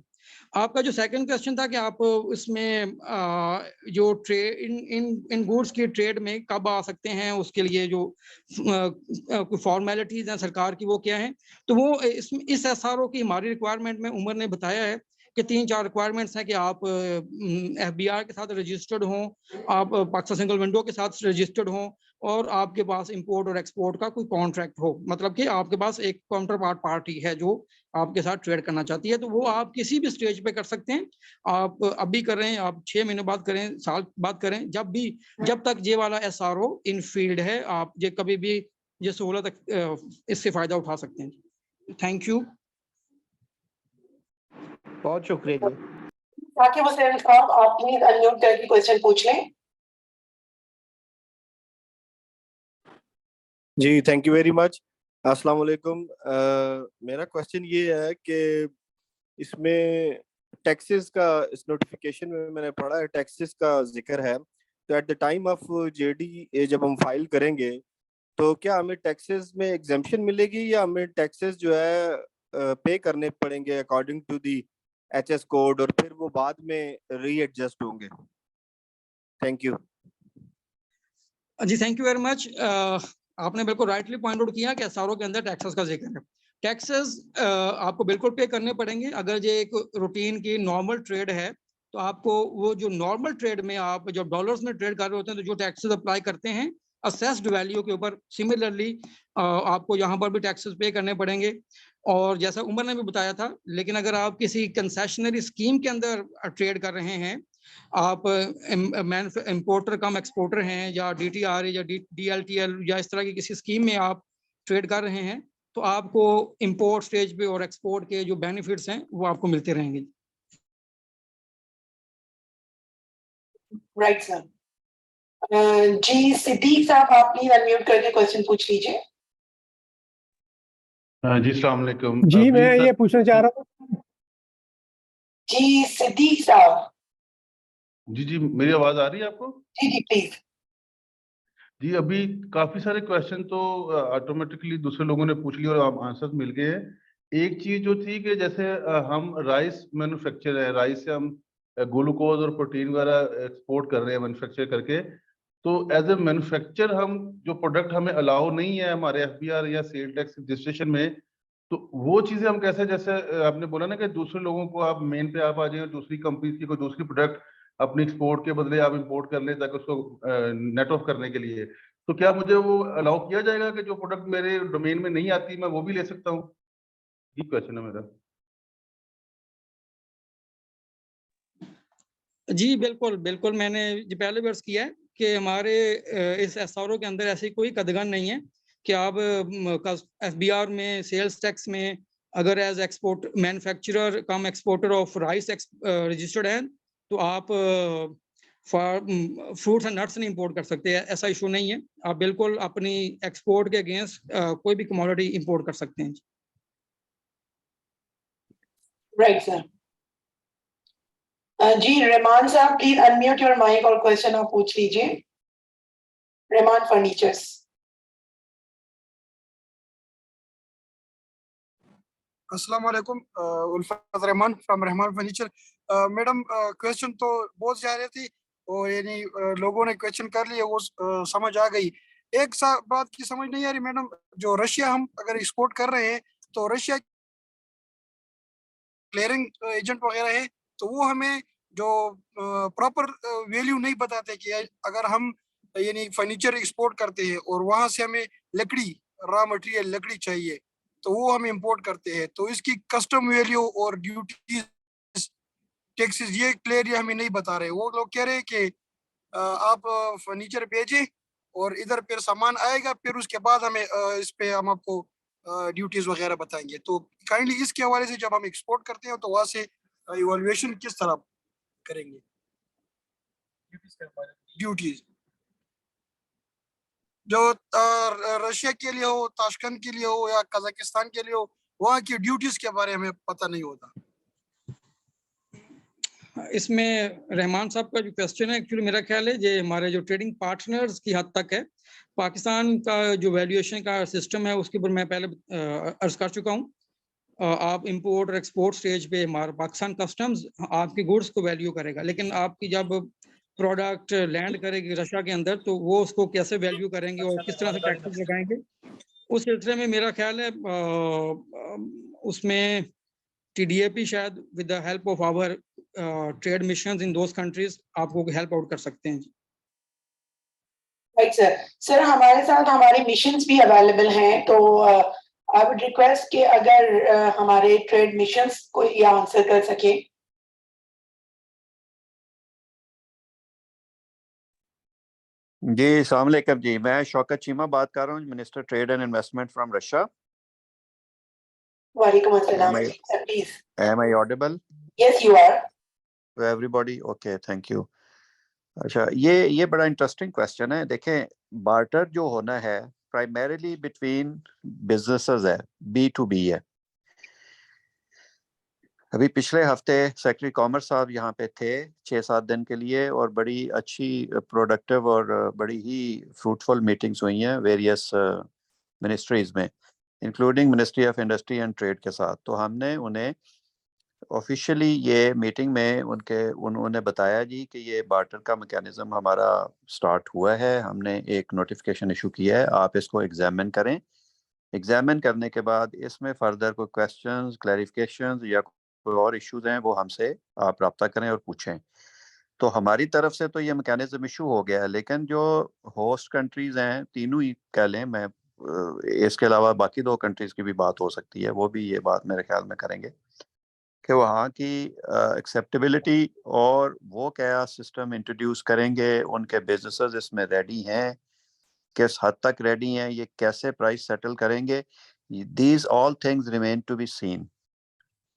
आपका जो सेकंड क्वेश्चन था कि आप इसमें जो ट्रेड इन गुड्स की ट्रेड में कब आ सकते हैं, उसके लिए जो कोई फॉर्मेलिटीज हैं सरकार की वो क्या है, तो वो इस एसआरओ की हमारी रिक्वायरमेंट में उमर ने बताया है कि 3-4 रिक्वायरमेंट्स हैं कि आप एफबीआर के साथ रजिस्टर्ड हों, आप पाकिस्तान सिंगल विंडो के साथ रजिस्टर्ड हों, और आपके पास इंपोर्ट और एक्सपोर्ट का कोई कॉन्ट्रैक्ट हो, मतलब कि आपके पास एक काउंटर पार्टी है जो आपके साथ ट्रेड करना चाहती है। तो वो आप किसी भी स्टेज पे कर सकते हैं, आप अभी करें, आप 6 महीने बाद करें, साल बाद करें, जब तक ये वाला एसआरओ इन फील्ड है, आप ये कभी भी ये सहूलत इससे फायदा उठा सकते हैं। थैंक यू, बहुत शुक्रिया जी। ताकि वो साहब आप प्लीज अनम्यूट करके क्वेश्चन पूछ लें। जी थैंक यू वेरी मच। अस्सलाम वालेकुम। मेरा क्वेश्चन ये है कि इसमें टैक्सेस का, इस नोटिफिकेशन में मैंने पढ़ा है टैक्सेस का जिक्र है, तो at the time of JD जब हम फाइल करेंगे तो क्या हमें टैक्सेस में एग्जेम्पशन मिलेगी या हमें टैक्सेस जो है पे करने पड़ेंगे according to the HS code, और फिर वो बाद में रीएडजस्ट होंगे? थैंक यू जी। Thank you very much. आपने बिल्कुल राइटली पॉइंट आउट किया कि एसआरओ के अंदर टैक्सेस का जिक्र है। टैक्सेस आपको बिल्कुल पे करने पड़ेंगे। अगर ये एक रूटीन की नॉर्मल ट्रेड है तो आपको वो जो नॉर्मल ट्रेड में आप जो डॉलर्स में ट्रेड कर रहे होते हैं तो जो टैक्सेस अप्लाई करते हैं असेस्ड वैल्यू के ऊपर, सिमिलरली आपको यहाँ पर भी टैक्सेस पे करने पड़ेंगे। और जैसा उमर ने भी बताया था, लेकिन अगर आप किसी कंसेशनरी स्कीम के अंदर ट्रेड कर रहे हैं, आप इंपोर्टर कम एक्सपोर्टर हैं या डीटीआर या डीएलटीएल या इस तरह की किसी स्कीम में आप ट्रेड कर रहे हैं, तो आपको इंपोर्ट स्टेज पे और एक्सपोर्ट के जो बेनिफिट्स हैं वो आपको मिलते रहेंगे। Right sir. जी सिद्दीक साहब आप प्लीज अनम्यूट करके क्वेश्चन पूछ लीजिए। जी अस्सलाम वालेकुम। जी मैं ये पूछना चाह रहा हूँ। जी सिद्दीक साहब। जी मेरी आवाज आ रही है आपको? जी प्लीज। जी अभी काफी सारे क्वेश्चन तो ऑटोमेटिकली दूसरे लोगों ने पूछ लिए और आंसर मिल गए हैं। एक चीज जो थी कि जैसे हम राइस मैन्युफैक्चर है, राइस से हम ग्लूकोज और प्रोटीन वगैरह एक्सपोर्ट कर रहे हैं मैन्युफैक्चर करके, तो एज ए मैन्युफैक्चर हम जो प्रोडक्ट हमें अलाउ नहीं है हमारे एफबीआर या सेल टैक्स रजिस्ट्रेशन में, तो वो चीजें हम कैसे, जैसे आपने बोला ना कि दूसरे लोगों को आप मेन पे आप आ जाए, दूसरी कंपनी की कोई दूसरी प्रोडक्ट अपनी एक्सपोर्ट के बदले आप इंपोर्ट कर लें ताकि उसको नेट ऑफ करने के लिए, तो क्या मुझे वो अलाउ किया जाएगा कि जो प्रोडक्ट मेरे डोमेन में नहीं आती मैं वो भी ले सकता हूँ? ये क्वेश्चन है मेरा। जी बिल्कुल बिल्कुल, मैंने जी पहले भी अर्ज किया है कि हमारे इस एसआरओ के अंदर ऐसी कोई कदगन नहीं है कि आप एफबीआर में सेल्स टैक्स में अगर as export manufacturer cum exporter of rice registered हैं तो आप फ्रूट्स एंड नट्स नहीं इंपोर्ट कर सकते, ऐसा इशू नहीं है। आप बिल्कुल अपनी एक्सपोर्ट के अगेंस्ट कोई भी कमोडिटी इंपोर्ट कर सकते हैं। Right sir. जी रहमान साहब प्लीज अनम्यूट योर माइक और क्वेश्चन आप पूछ लीजिए। रहमान फर्नीचर्स। अस्सलाम वालेकुम, उल्फत Rahman from Rahman furniture. Madam question तो बहुत ज़्यादा थी और यानी लोगों ने क्वेश्चन कर लिए, वो समझ आ गई। एक बात की समझ नहीं आ रही मैडम, जो रशिया हम अगर एक्सपोर्ट कर रहे हैं तो रशिया क्लियरिंग एजेंट वगैरह है, तो वो हमें जो प्रॉपर वैल्यू नहीं बताते कि अगर हम यानी फर्नीचर एक्सपोर्ट करते हैं और वहां से हमें लकड़ी, रॉ मटेरियल लकड़ी चाहिए, तो वो हम इंपोर्ट करते हैं, तो इसकी कस्टम वैल्यू और ड्यूटीज टैक्सेस ये क्लियर हमें नहीं बता रहे। वो लोग कह रहे हैं कि आप फर्नीचर भेजें और इधर फिर सामान आएगा, फिर उसके बाद हमें इस पे हम आपको ड्यूटीज वगैरह बताएंगे। तो काइंडली इसके हवाले से जब हम एक्सपोर्ट करते हैं तो वहां से इवैल्यूएशन किस तरह करेंगे ड्यूटीज, जो रशिया के लिए हो, ताशकंद के लिए हो या कजाकिस्तान के लिए हो, वहाँ की ड्यूटीज के बारे में पता नहीं होता। इसमें रहमान साहब का जो क्वेश्चन है एक्चुअली मेरा ख्याल है ये हमारे जो ट्रेडिंग पार्टनर्स की हद तक है। पाकिस्तान का जो वैल्यूएशन का सिस्टम है उसके ऊपर मैं पहले अर्ज कर चुका हूँ। आप इंपोर्ट और एक्सपोर्ट स्टेज पे हमारा पाकिस्तान कस्टम्स आपकी गुड्स को वैल्यू करेगा, लेकिन आपकी जब प्रोडक्ट लैंड करेगी रशिया के अंदर तो वो उसको कैसे वैल्यू करेंगे और किस तरह से टैक्सेस लगाएंगे, उस सिलसिले में मेरा ख्याल है उसमें TDAP शायद with the help of our trade missions in those countries आपको हेल्प आउट कर सकते हैं। Right sir. सर हमारे साथ हमारे मिशंस भी अवेलेबल हैं, तो आई वुड रिक्वेस्ट कि अगर हमारे ट्रेड मिशंस को ये आंसर कर सके। जी अस्सलाम वालेकुम जी, मैं शौकत चीमा बात कर रहा हूँ, minister trade and investment from Russia. वालेकुम अस्सलाम। Please. Am I audible? Yes, you are. To everybody? Okay, thank you. अच्छा, ये बड़ा इंटरेस्टिंग क्वेश्चन है। देखें, बार्टर जो होना है प्राइमरीली बिटवीन बिजनेसेस है, B2B है। अभी पिछले हफ्ते सेक्रेटरी कॉमर्स साहब यहाँ पे थे 6-7 दिन के लिए और बड़ी अच्छी प्रोडक्टिव और बड़ी ही फ्रूटफुल मीटिंग्स हुई हैं वेरियस मिनिस्ट्रीज में, including ministry of industry and trade के साथ। तो हमने उन्हें ऑफिशियली ये मीटिंग में उन्होंने बताया जी कि ये बार्टर का मैकेनिज्म हमारा स्टार्ट हुआ है, हमने एक नोटिफिकेशन इशू किया है, आप इसको एग्जामिन करें। एग्जामिन करने के बाद इसमें फर्दर कोई क्वेश्चंस, क्लैरिफिकेशंस या कोई और इश्यूज हैं वो हमसे आप रब्ता करें और पूछें। तो हमारी तरफ से तो ये मैकेनिज्म इशू हो गया है, लेकिन जो होस्ट कंट्रीज हैं तीनों ही कह लें, मैं इसके अलावा बाकी 2 कंट्रीज की भी बात हो सकती है, वो भी ये बात मेरे ख्याल में करेंगे कि वहाँ की एक्सेप्टेबिलिटी और वो क्या सिस्टम इंट्रोड्यूस करेंगे, उनके बिजनेसेस इसमें रेडी हैं, किस हद तक रेडी हैं, ये कैसे प्राइस सेटल करेंगे। These all things remain to be seen,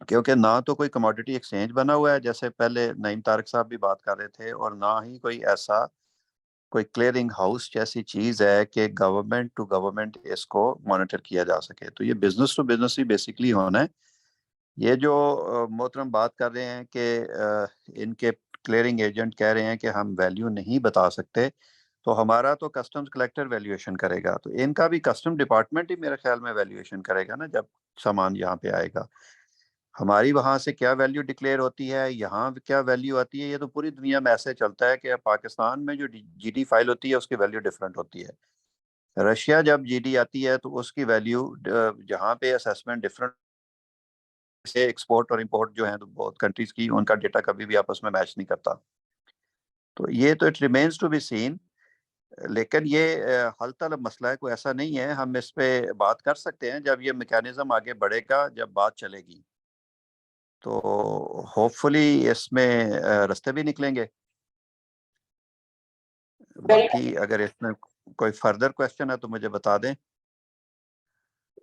क्योंकि ना तो कोई कमोडिटी एक्सचेंज बना हुआ है जैसे पहले नईम तारिक साहब भी बात कर रहे थे, और ना ही कोई ऐसा कोई क्लियरिंग हाउस जैसी चीज़ है कि गवर्नमेंट टू गवर्नमेंट इसको मॉनिटर किया जा सके। तो ये बिजनेस टू बिजनेस ही बेसिकली होना है। ये जो मोहतरम बात कर रहे हैं कि इनके क्लियरिंग एजेंट कह रहे हैं कि हम वैल्यू नहीं बता सकते, तो हमारा तो कस्टम्स कलेक्टर वैल्यूएशन करेगा, तो इनका भी कस्टम डिपार्टमेंट ही मेरे ख्याल में वैल्यूएशन करेगा ना जब सामान यहाँ पे आएगा। हमारी वहाँ से क्या वैल्यू डिक्लेयर होती है, यहाँ क्या वैल्यू आती है, ये तो पूरी दुनिया में ऐसे चलता है कि पाकिस्तान में जो GD फाइल होती है उसकी वैल्यू डिफरेंट होती है। रशिया जब GD आती है तो उसकी वैल्यू जहाँ पे असेसमेंट डिफरेंट से एक्सपोर्ट और इंपोर्ट जो है तो बहुत कंट्रीज की उनका डेटा कभी भी आपस में मैच नहीं करता। तो ये तो it remains to be seen, लेकिन ये हल तलब मसला है, कोई ऐसा नहीं है। हम इस पे बात कर सकते हैं जब ये मैकेनिज्म आगे बढ़ेगा, जब बात चलेगी। तो होपफुली इसमें रास्ते भी निकलेंगे। बाकी अगर इसमें कोई फर्दर क्वेश्चन है तो मुझे बता दें।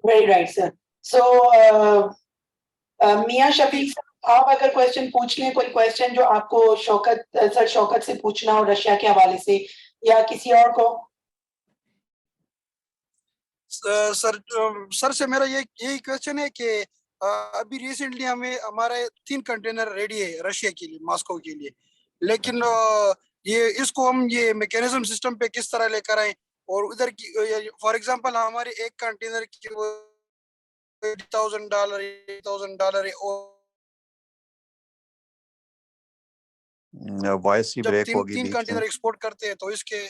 Very right sir. सो मियां शफीक सर, आप अगर क्वेश्चन पूछ लें, कोई क्वेश्चन जो आपको सर शौकत से पूछना हो रशिया के हवाले से या किसी और को। सर से मेरा यही क्वेश्चन है कि अभी रिसेंटली हमारे 3 कंटेनर रेडी है रशिया के लिए, मॉस्को के लिए, लेकिन ये इसको हम ये मैकेनिज्म सिस्टम पे किस तरह लेकर आए, और उधर की फॉर एग्जांपल हमारे एक कंटेनर की $8,000 है, और वॉइस की जब ब्रेक तीन होगी बीच में। कंटेनर एक्सपोर्ट करते हैं तो इसके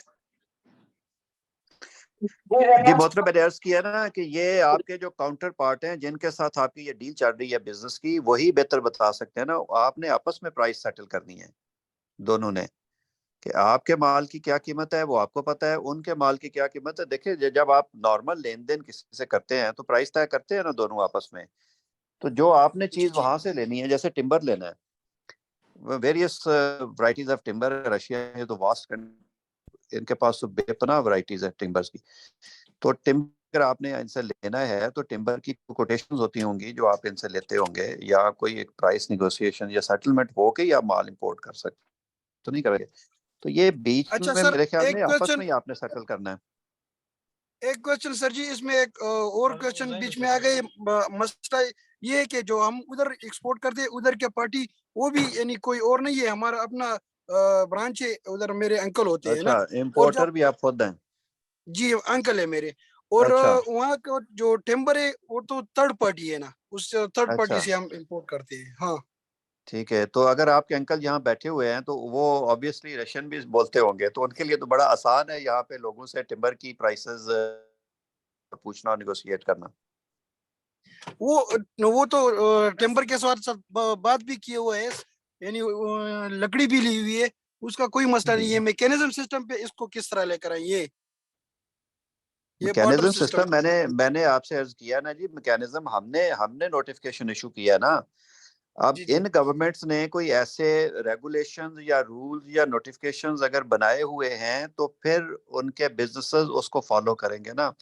जी मोहतरम, मैंने अर्ज किया ना कि ये आपके जो काउंटर पार्ट हैं जिनके साथ आपकी ये डील चल रही है बिजनेस की, वही बेहतर बता सकते हैं ना। आपने आपस में प्राइस सेटल करनी है दोनों ने, कि आपके माल की क्या कीमत है वो आपको पता है, उनके माल की क्या कीमत है। देखिए जब आप नॉर्मल लेन देन किसी से करते हैं तो प्राइस तय करते हैं ना दोनों आपस में। तो जो आपने चीज वहां से लेनी है, जैसे टिम्बर लेना है, various varieties of timber, Russia है तो वास्ट, इनके पास तो बेपनाह वैरायटीज है टिम्बर्स की। तो टिम्बर आपने इनसे लेना है तो टिम्बर की कोटेशंस होती होंगी जो आप इनसे लेते होंगे, या कोई एक प्राइस नेगोशिएशन या सेटलमेंट हो के या माल इंपोर्ट कर सकते, तो नहीं करेंगे। तो ये बीच अच्छा में सर, मेरे ख्याल एक में आपस क्वेश्चन में ही आपने सेटल करना है। एक क्वेश्चन सर जी, इसमें एक और क्वेश्चन बीच में आ गए। मसला ये है कि जो हम उधर एक्सपोर्ट करते हैं, उधर के पार्टी वो भी यानी कोई और नहीं है, हमारा अपना ब्रांच है उधर, मेरे अंकल होते हैं ना, अच्छा, और जो इम्पोर्टर भी आप खुद हैं? जी अंकल है मेरे, और अच्छा वहाँ का जो टेम्बर है वो तो थर्ड पार्टी है ना, उस थर्ड पार्टी अच्छा, से हम इंपोर्ट करते हैं। हाँ ठीक है। तो अगर आपके अंकल यहाँ बैठे हुए हैं तो वो ऑब्वियसली रशियन भी बोलते होंगे, तो उनके लिए तो बड़ा आसान है यहाँ पे लोगों से टिम्बर की प्राइसेस पूछना और निगोशिएट करना। वो तो टेम्पर के साथ बात भी किए हुए है, यानी लकड़ी भी ली हुई है, उसका कोई मसला नहीं है। मैकेनिज्म सिस्टम पे इसको किस तरह लेकर आए, ये बार्टर मैकेनिज्म सिस्टम। सिस्टम मैंने आपसे अर्ज किया ना जी, मैकेनिज्म हमने नोटिफिकेशन इशू किया ना। अब इन गवर्नमेंट्स ने कोई ऐसे रेगुलेशंस या रूल्स या नोटिफिकेशंस अगर बनाए हुए हैं तो फिर उनके बिजनेसेस उसको फॉलो करेंगे ना।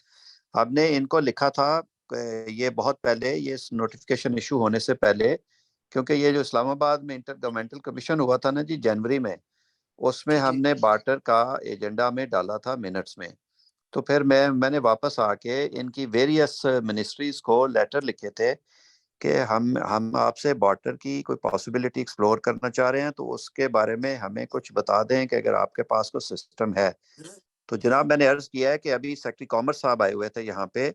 हमने इनको लिखा था ये बहुत पहले, ये नोटिफिकेशन इशू होने से पहले, क्योंकि ये जो इस्लामाबाद में इंटर गवर्नमेंटल कमीशन हुआ था ना जी जनवरी में, उसमें हमने बार्टर का एजेंडा में डाला था मिनट्स में। तो फिर मैंने वापस आके इनकी वेरियस मिनिस्ट्रीज को लेटर लिखे थे कि हम आपसे बार्टर की कोई पॉसिबिलिटी एक्सप्लोर करना चाह रहे हैं, तो उसके बारे में हमें कुछ बता दें कि अगर आपके पास कोई सिस्टम है। तो जनाब मैंने अर्ज किया है कि अभी सेक्रेटरी कॉमर्स साहब आए हुए थे यहाँ पे,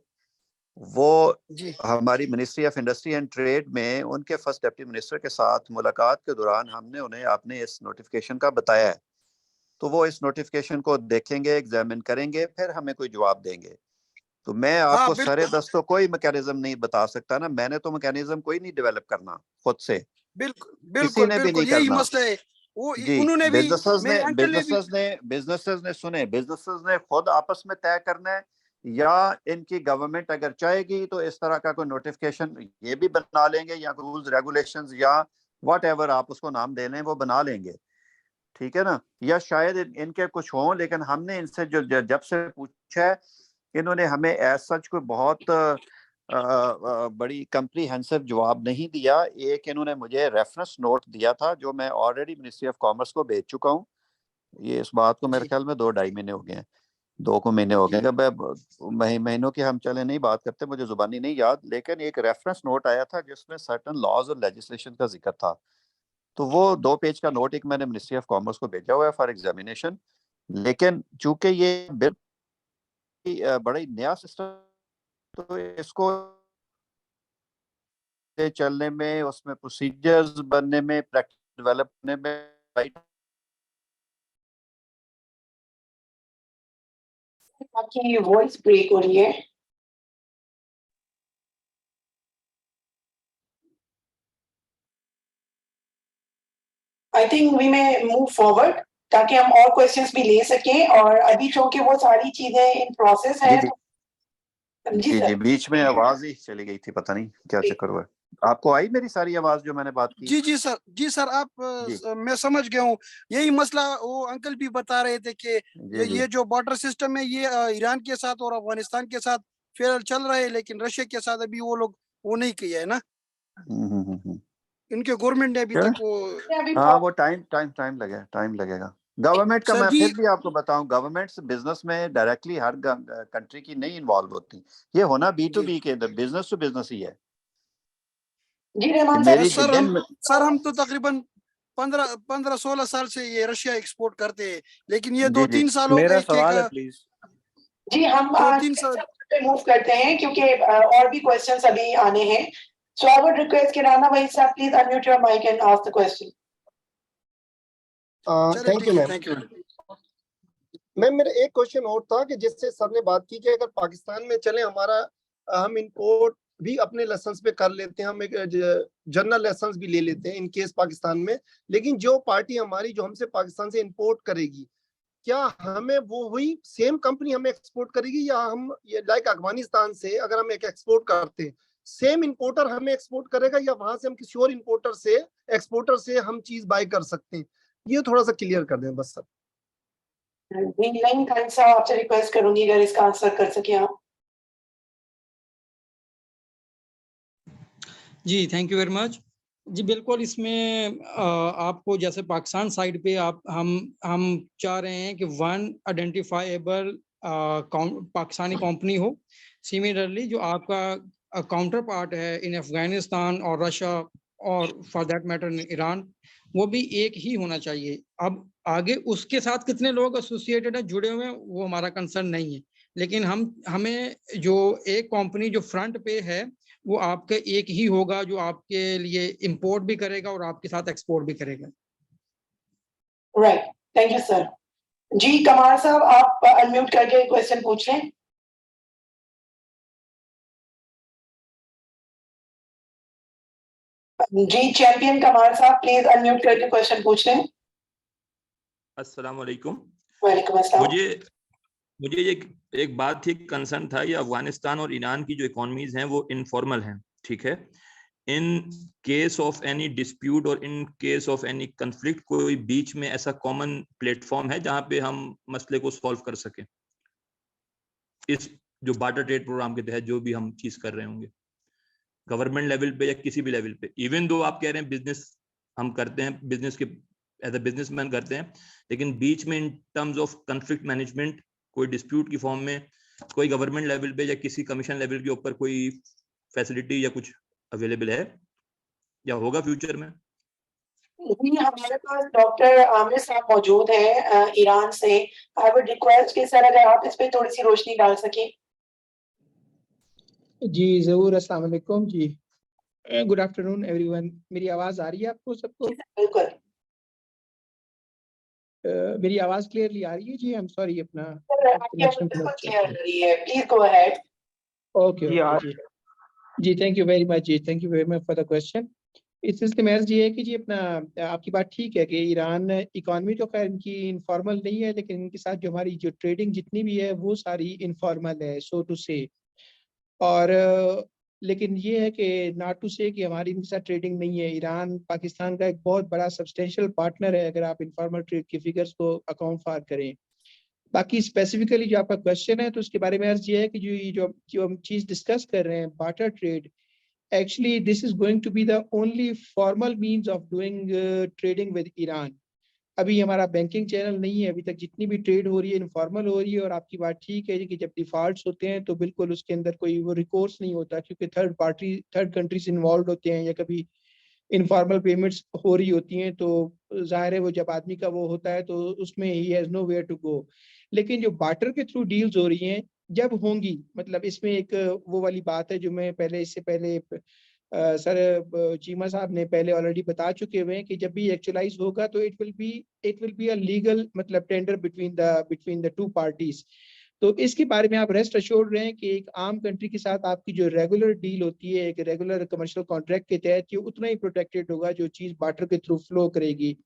वो हमारी ministry of industry and trade में उनके फर्स्ट डिप्टी मिनिस्टर के साथ मुलाकात के दौरान हमने उन्हें आपने इस नोटिफिकेशन का बताया है। तो वो इस नोटिफिकेशन को देखेंगे, एग्जामिन करेंगे, फिर हमें कोई जवाब देंगे। तो मैं आपको सरे दस तो कोई मैकेनिज्म नहीं बता सकता ना, मैंने तो मैकेनिज्म कोई नहीं डेवलप करना खुद से, बिल्कुल किसी ने भी बिल्कुल नहीं यही करना मसला है। वो जी। उन्होंने भी, मेरे अंकल ने भी, बिजनेसेस ने खुद आपस में तय करना है, या इनकी गवर्नमेंट अगर चाहेगी तो इस तरह का कोई नोटिफिकेशन ये भी बना लेंगे, या रूल्स रेगुलेशंस या व्हाट एवर आप उसको नाम दे लें वो बना लेंगे, ठीक है ना। या शायद इनके कुछ हों, लेकिन हमने इनसे जो जब से पूछा है, इन्होंने हमें एज सच कोई बहुत बड़ी कम्प्रीहेंसिव जवाब नहीं दिया। एक इन्होंने मुझे रेफरेंस नोट दिया था जो मैं ऑलरेडी मिनिस्ट्री ऑफ कॉमर्स को भेज चुका हूँ। ये इस बात को मेरे ख्याल में 2-2.5 महीने हो गए हैं, 2 महीने हो गए। महीनों की हम चले नहीं बात करते, मुझे जुबानी नहीं याद, लेकिन एक रेफरेंस नोट आया था जिसमें सर्टन लॉज और लेजिस्लेशन का जिक्र था। तो वो 2 पेज का नोट एक मैंने मिनिस्ट्री ऑफ कॉमर्स को भेजा हुआ है फॉर एग्जामिनेशन। लेकिन चूंकि ये बिल बड़ा ही नया सिस्टम, तो इसको चलने में, उसमें प्रोसीजर्स बनने में, प्रैक्टिस डेवलप करने में आपकी वॉइस ब्रेक हो रही है। I think we may move forward ताकि हम और क्वेश्चंस भी ले सकें, और अभी चूंकि वो सारी चीजें इन प्रोसेस है। जी, बीच में आवाज ही चली गई थी, पता नहीं क्या चक्कर हुआ। आपको आई मेरी सारी आवाज जो मैंने बात की? जी सर आप मैं समझ गया हूँ। यही मसला वो अंकल भी बता रहे थे कि ये जो बॉर्डर सिस्टम है ये ईरान के साथ और अफगानिस्तान के साथ फिलहाल चल रहा है, लेकिन रशिया के साथ अभी वो लोग वो नहीं किया है ना, इनके गवर्नमेंट ने अभी तक वो हाँ, वो टाइम लगेगा। गवर्नमेंट का सर मैं जी फिर भी आपको बताऊं, गवर्नमेंट्स बिजनेस में डायरेक्टली हर कंट्री की नहीं इन्वॉल्व होती। ये होना B2B के बिजनेस टू बिजनेस ही है। जी रहमान साहब, सर हम तो तकरीबन 15-16 साल से ये रशिया एक्सपोर्ट करते हैं, लेकिन ये 2-3 साल हो मेरा गए सवाल है प्लीज। जी हम 2-3 साल पे मूव करते हैं क्योंकि और भी क्वेश्चंस अभी आने हैं। सो आई वुड रिक्वेस्ट कि राना भाई साहब please unmute your mic and ask the question. Thank you ma'am. Ma'am मेरा एक क्वेश्चन और था कि जिससे सर ने बात की कि अगर पाकिस्तान में चले हमारा हम इंपोर्ट भी अपने लाइसेंस पे कर लेते हैं, हम एक जनरल लाइसेंस भी ले लेते हैं इन केस पाकिस्तान में, लेकिन जो पार्टी हमारी जो हमसे पाकिस्तान से इंपोर्ट करेगी क्या हमें वो हुई सेम कंपनी हमें एक्सपोर्ट करेगी, या हम ये लाइक अफगानिस्तान से अगर हम एक एक्सपोर्ट करते हैं सेम इंपोर्टर हमें एक्सपोर्ट करेगा, या वहां से हम किसी और इंपोर्टर से एक्सपोर्टर से हम चीज बाय कर सकते हैं? ये थोड़ा सा क्लियर कर दें बस सर। नहीं खान साहब आपसे रिक्वेस्ट करूंगी अगर इसका आंसर कर सके आप। जी थैंक यू वेरी मच। जी बिल्कुल, इसमें आपको जैसे पाकिस्तान साइड पे हम चाह रहे हैं कि वन आइडेंटिफाइबल पाकिस्तानी कंपनी हो। सिमिलरली जो आपका काउंटर पार्ट है इन अफगानिस्तान और रशिया और for that matter in Iran, वो भी एक ही होना चाहिए। अब आगे उसके साथ कितने लोग एसोसिएटेड हैं, जुड़े हुए हैं, वो हमारा कंसर्न नहीं है, लेकिन हमें जो एक कंपनी जो फ्रंट पे है वो आपका एक ही होगा जो आपके लिए इंपोर्ट भी करेगा और आपके साथ एक्सपोर्ट भी करेगा। Right, thank you sir. जी कमाल साहब आप अनम्यूट करके क्वेश्चन पूछ लें। जी चैंपियन कमाल साहब प्लीज अनम्यूट करके क्वेश्चन पूछ लें। अस्सलाम वालेकुम। वालेकुम अस्सलाम। मुझे ये एक बात थी, कंसर्न था, ये अफगानिस्तान और ईरान की जो इकोनॉमीज हैं वो इनफॉर्मल हैं, ठीक है। In case of any dispute और in case of any conflict कोई बीच में ऐसा कॉमन प्लेटफॉर्म है जहां पे हम मसले को सॉल्व कर सकें इस जो बार्टर ट्रेड प्रोग्राम के तहत जो भी हम चीज कर रहे होंगे गवर्नमेंट लेवल पे या किसी भी लेवल पे। इवन दो आप कह रहे हैं बिजनेस हम करते हैं, बिजनेस के एज अ बिजनेसमैन करते हैं, लेकिन बीच में in terms of conflict management कोई डिस्प्यूट की फॉर्म में कोई गवर्नमेंट लेवल पे या किसी कमीशन लेवल के ऊपर कोई फैसिलिटी या कुछ अवेलेबल है या होगा फ्यूचर में? जी हमारे पास डॉक्टर आमिर साहब मौजूद हैं ईरान से। आई वुड रिक्वेस्ट कि सर अगर आप इस पे थोड़ी सी रोशनी डाल सकें। जी जरूर। अस्सलाम वालेकुम जी, गुड आफ्टरनून एवरीवन। मेरी आवाज आ रही है आपको सबको? बिल्कुल। मेरी आवाज क्लियरली आ रही है जी? आई एम सॉरी अपना बिल्कुल क्लियर आ रही है, प्लीज गो अहेड। ओके जी थैंक यू वेरी मच जी, thank you very much for the question. इस सिलसिले में अर्ज ये है कि जी अपना आपकी बात ठीक है कि ईरान इकॉनमी तो खैर इनकी इनफॉर्मल नहीं है, लेकिन इनके साथ जो हमारी जो ट्रेडिंग जितनी भी है वो सारी इनफॉर्मल है सो टू से। और लेकिन ये है कि नॉट टू से कि हमारी इनके साथ ट्रेडिंग नहीं है। ईरान पाकिस्तान का एक बहुत बड़ा सब्सटेंशियल पार्टनर है अगर आप इनफॉर्मल ट्रेड की फिगर्स को अकाउंट फॉर करें। बाकी स्पेसिफिकली जो आपका क्वेश्चन है तो उसके बारे में अर्ज ये है कि जो हम चीज़ डिस्कस कर रहे हैं barter trade, actually this is going to be the only formal means of doing trading with Iran। अभी हमारा बैंकिंग चैनल नहीं है, अभी तक जितनी भी ट्रेड हो रही है इनफॉर्मल हो रही है। और आपकी बात ठीक है कि जब डिफॉल्ट्स होते हैं तो बिल्कुल उसके अंदर कोई वो रिकोर्स नहीं होता क्योंकि थर्ड कंट्रीज इन्वॉल्व होते हैं या कभी इनफॉर्मल पेमेंट्स हो रही होती हैं, तो जाहिर है वो जब आदमी का वो होता है तो उसमें ही has nowhere to go. लेकिन जो बार्टर के थ्रू डील्स हो रही हैं जब होंगी, मतलब इसमें एक वो वाली बात है जो मैं पहले इससे पहले सर चीमा साहब ने पहले ऑलरेडी बता चुके हुए हैं कि जब भी एक्चुअलाइज होगा तो it will be a legal मतलब tender between the two parties. तो इसके बारे में आप रेस्ट अश्योर्ड रहें कि एक आम कंट्री के साथ आपकी जो रेगुलर डील होती है एक रेगुलर कमर्शियल कॉन्ट्रैक्ट के तहत, ये उतना ही प्रोटेक्टेड होगा जो चीज़ बार्टर के थ्रू फ्लो करेगी।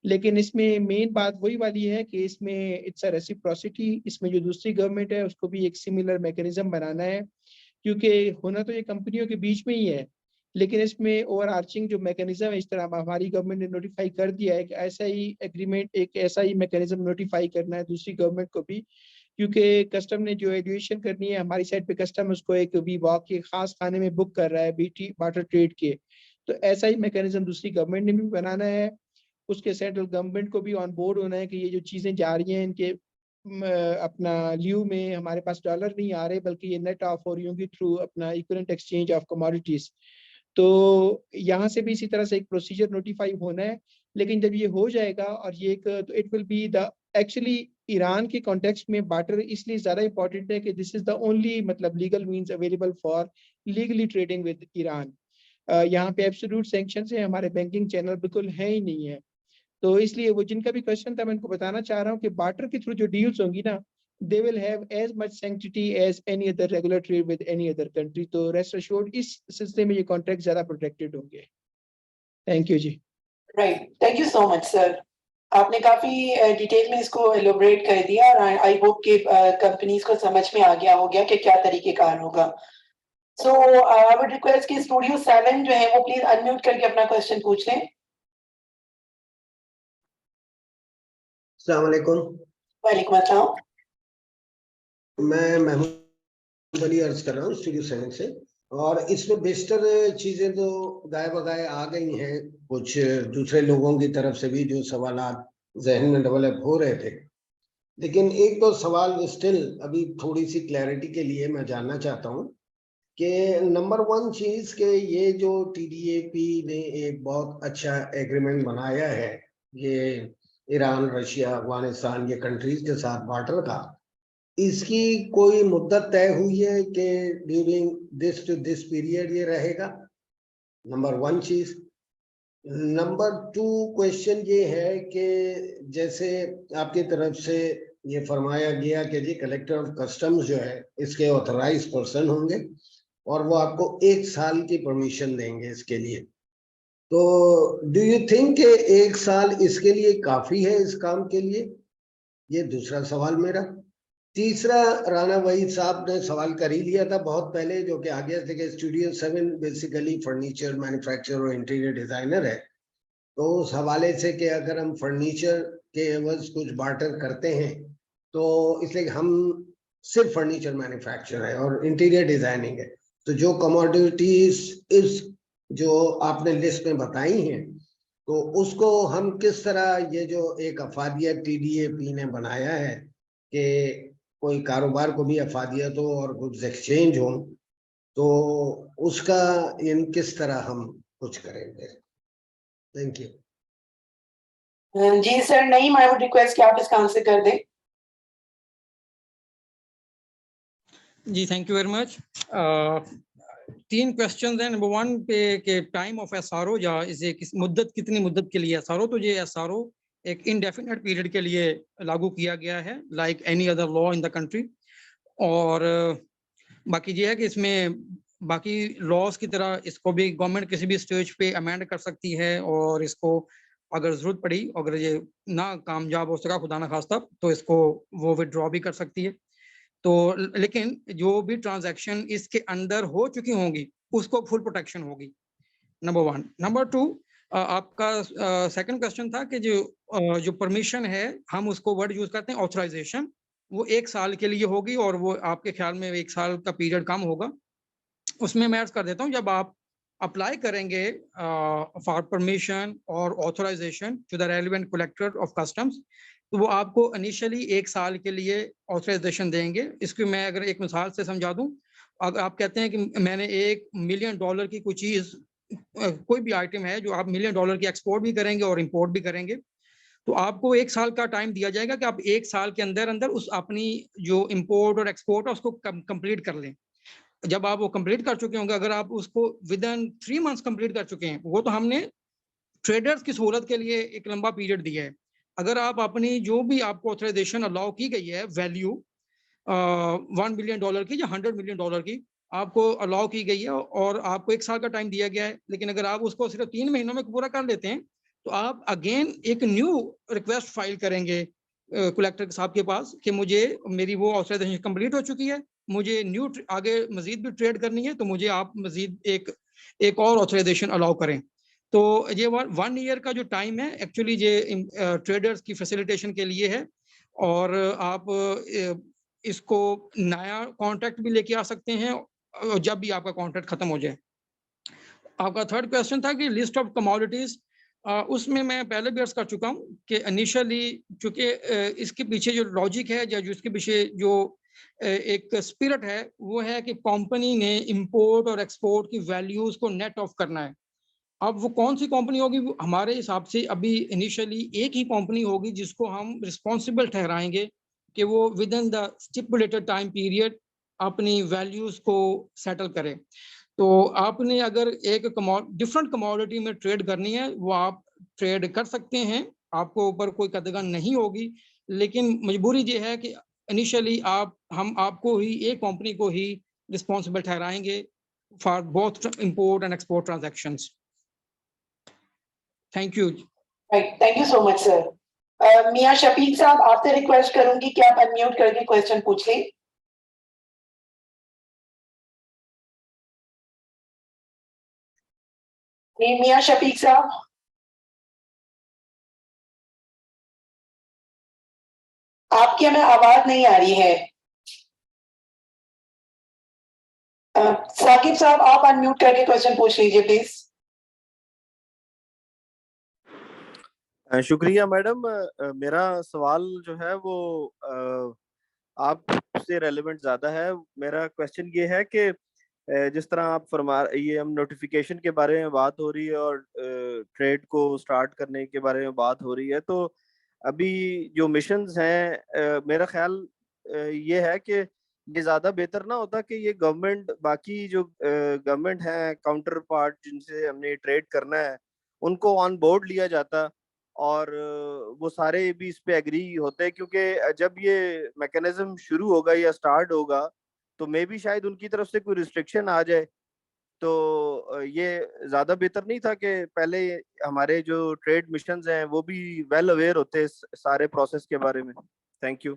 लेकिन इसमें मेन बात वही वाली है कि इसमें इट्स अ रेसिप्रोसिटी। इसमें जो दूसरी गवर्नमेंट है उसको भी एक सिमिलर मैकेनिज्म बनाना है, क्योंकि होना तो ये कंपनियों के बीच में ही है, लेकिन इसमें ओवर आर्चिंग जो मैकेनिज्म है, इस तरह हमारी गवर्नमेंट ने नोटिफाई कर दिया है कि ऐसा ही एग्रीमेंट, एक ऐसा ही मैकेनिज्म नोटिफाई करना है दूसरी गवर्नमेंट को भी, क्योंकि कस्टम ने जो एजुएशन करनी है हमारी साइड पे, कस्टम उसको एक वी वॉक के खास खाने में बुक कर रहा है बीटी बार्टर ट्रेड के। तो ऐसा ही मैकेनिज्म दूसरी गवर्नमेंट ने भी बनाना है, उसके सेंट्रल गवर्नमेंट को भी ऑन बोर्ड होना है कि ये जो चीज़ें जा रही हैं इनके अपना ल्यू में हमारे पास डॉलर नहीं आ रहे बल्कि ये नेट ऑफ हो रही होंगी थ्रू अपना इक्विवेलेंट एक्सचेंज ऑफ कमोडिटीज। तो यहाँ से भी इसी तरह से एक प्रोसीजर नोटिफाई होना है। लेकिन जब ये हो जाएगा और ये एक, तो it will be the actually Iran के कॉन्टेक्स्ट में बार्टर इसलिए ज़्यादा इंपॉर्टेंट है कि दिस इज द ओनली मतलब legal means available for legally trading with Iran. यहाँ पे एब्सोल्यूट सैंक्शंस हैं, हमारे बैंकिंग चैनल बिल्कुल है ही नहीं है। तो इसलिए वो जिनका भी क्वेश्चन था मैं इनको बताना चाह रहा हूँ कि बार्टर के थ्रू जो डील्स होंगी ना, they will have as much sanctity as any other regular trade with any other country। तो rest assured इस सिलसिले में ये कॉन्ट्रैक्ट ज्यादा प्रोटेक्टेड होंगे। थैंक यू जी। Right, thank you so much sir, आपने काफी डिटेल में इसको एलोबरेट कर दिया और आई होप कि कंपनीज को समझ में आ गया होगा कि क्या तरीकेकार होगा। सो आई वुड रिक्वेस्ट कि स्टूडियो 7 जो है वो प्लीज अनम्यूट करके अपना क्वेश्चन पूछ लें। अस्सलाम वालेकुम। वालेकुम अस्सलाम। मैं महमूद अली अर्ज कर रहा हूँ स्टूडियो 7 से, और इसमें बेशतर चीजें तो गाय बगाए आ गई हैं, कुछ दूसरे लोगों की तरफ से भी जो सवालात जहन में डेवलप हो रहे थे, लेकिन एक दो सवाल स्टिल अभी थोड़ी सी क्लैरिटी के लिए मैं जानना चाहता हूँ कि नंबर 1 चीज के ये जो TDAP ने एक बहुत अच्छा एग्रीमेंट बनाया है ये ईरान, रशिया, अफगानिस्तान ये कंट्रीज के साथ बार्टर का, इसकी कोई मुद्दत तय हुई है कि during this to this period ये रहेगा? नंबर 1 चीज। नंबर 2 क्वेश्चन ये है कि जैसे आपकी तरफ से ये फरमाया गया कि जी कलेक्टर ऑफ कस्टम्स जो है इसके ऑथराइज पर्सन होंगे और वो आपको 1 साल की परमिशन देंगे इसके लिए, तो डू यू थिंक 1 साल इसके लिए काफी है इस काम के लिए? ये दूसरा सवाल मेरा। तीसरा, राना वहीद साहब ने सवाल कर ही लिया था बहुत पहले, जो कि आगे से कि स्टूडियो 7 बेसिकली फर्नीचर मैन्युफैक्चरर और इंटीरियर डिजाइनर है, तो उस हवाले से कि अगर हम फर्नीचर के एवज कुछ बार्टर करते हैं तो इसलिए हम सिर्फ फर्नीचर मैन्युफैक्चर है और इंटीरियर डिजाइनिंग है, तो जो कमोडिटीज इस जो आपने लिस्ट में बताई हैं तो उसको हम किस तरह, ये जो एक अफादियत TDAP ने बनाया है कि कोई कारोबार को भी अफादियत हो और गुड्स एक्सचेंज हो, तो उसका इन किस तरह हम कुछ करेंगे? Thank you. जी सर, नहीं, आई वुड रिक्वेस्ट कि आप इसका आंसर कर दें। जी thank you very much. 3 question हैं। नंबर 1 पे के टाइम ऑफ SRO या इसे किस मुद्दत, कितनी मुद्दत के लिए SRO, तो ये SRO एक इनडेफिनेट पीरियड के लिए लागू किया गया है like any other law in the country. और बाकी ये है कि इसमें बाकी लॉज की तरह इसको भी गवर्नमेंट किसी भी स्टेज पे अमेंड कर सकती है और इसको अगर जरूरत पड़ी, अगर ये ना कामयाब हो सका खुदा ना खास्ता, तो इसको वो विड्रॉ भी कर सकती है। तो लेकिन जो भी ट्रांजैक्शन इसके अंदर हो चुकी होंगी उसको फुल प्रोटेक्शन होगी, नंबर 1। नंबर 2, आपका सेकंड क्वेश्चन था कि जो परमिशन है हम उसको वर्ड यूज करते हैं ऑथराइजेशन, वो 1 साल के लिए होगी और वो आपके ख्याल में 1 साल का पीरियड कम होगा। उसमें मैं अर्ज कर देता हूँ, जब आप अप्लाई करेंगे फॉर परमिशन और authorisation to the relevant collector of customs, तो वो आपको इनिशियली 1 साल के लिए ऑथराइजेशन देंगे। इसकी मैं अगर एक मिसाल से समझा दूं, अगर आप कहते हैं कि मैंने $1 मिलियन की कोई चीज़, कोई भी आइटम है जो आप $1 मिलियन की एक्सपोर्ट भी करेंगे और इंपोर्ट भी करेंगे, तो आपको 1 साल का टाइम दिया जाएगा कि आप 1 साल के अंदर अंदर उस अपनी जो इंपोर्ट और एक्सपोर्ट है उसको कंप्लीट कर लें। जब आप वो कंप्लीट कर चुके होंगे, अगर आप उसको विद इन 3 मंथ्स कंप्लीट कर चुके हैं, वो तो हमने ट्रेडर्स की सहूलत के लिए एक लंबा पीरियड दिया है। अगर आप अपनी जो भी आपको ऑथराइजेशन अलाउ की गई है वैल्यू $1 बिलियन की या $100 मिलियन की आपको अलाउ की गई है और आपको 1 साल का टाइम दिया गया है, लेकिन अगर आप उसको सिर्फ 3 महीनों में पूरा कर लेते हैं तो आप अगेन एक न्यू रिक्वेस्ट फाइल करेंगे कलेक्टर साहब के पास कि मुझे मेरी वो ऑथराइजेशन कंप्लीट हो चुकी है, मुझे न्यू आगे मजीद भी ट्रेड करनी है, तो मुझे आप मजीद एक एक और ऑथराइजेशन अलाउ करें। तो ये 1 ईयर का जो टाइम है एक्चुअली ये ट्रेडर्स की फैसिलिटेशन के लिए है, और आप इसको नया कॉन्ट्रैक्ट भी लेके आ सकते हैं जब भी आपका कॉन्ट्रैक्ट खत्म हो जाए। आपका थर्ड क्वेश्चन था कि लिस्ट ऑफ कमोडिटीज, उसमें मैं पहले भी अर्ज कर चुका हूँ कि इनिशियली चूंकि इसके पीछे जो लॉजिक है या जो इसके पीछे जो एक स्पिरिट है वो है कि कंपनी ने इंपोर्ट और एक्सपोर्ट की वैल्यूज को नेट ऑफ करना है। अब वो कौन सी कंपनी होगी, हमारे हिसाब से अभी इनिशियली एक ही कंपनी होगी जिसको हम रिस्पॉन्सिबल ठहराएंगे कि वो with in the stipulated time period अपनी वैल्यूज को सेटल करे। तो आपने अगर एक डिफरेंट कमोडिटी में ट्रेड करनी है वो आप ट्रेड कर सकते हैं, आपको ऊपर कोई कदगन नहीं होगी, लेकिन मजबूरी ये है कि इनिशियली हम आपको ही एक कंपनी को ही रिस्पॉन्सिबल ठहराएंगे for both import and export transactions. Thank you. Thank you so much sir. मियां शफीक साहब, आपसे रिक्वेस्ट करूंगी कि आप अनम्यूट करके क्वेश्चन पूछ लें। मियां शफीक साहब, आपकी हमें आवाज नहीं आ रही है। साकिब साहब, आप अनम्यूट करके क्वेश्चन पूछ लीजिए प्लीज। शुक्रिया मैडम। मेरा सवाल जो है वो आपसे रेलेवेंट ज्यादा है। मेरा क्वेश्चन ये है कि जिस तरह आप ये हम नोटिफिकेशन के बारे में बात हो रही है और ट्रेड को स्टार्ट करने के बारे में बात हो रही है, तो अभी जो मिशंस हैं मेरा ख्याल ये है कि ये ज्यादा बेहतर ना होता कि ये गवर्नमेंट, बाकी जो गवर्नमेंट है काउंटर पार्ट जिनसे हमने ट्रेड करना है, उनको ऑन बोर्ड लिया जाता और वो सारे भी इस पे एग्री होते, क्योंकि जब ये मैकेनिज्म शुरू होगा या स्टार्ट होगा तो मे भी शायद उनकी तरफ से कोई रिस्ट्रिक्शन आ जाए। तो ये ज्यादा बेहतर नहीं था कि पहले हमारे जो ट्रेड मिशंस हैं वो भी वेल अवेयर होते इस सारे प्रोसेस के बारे में। Thank you.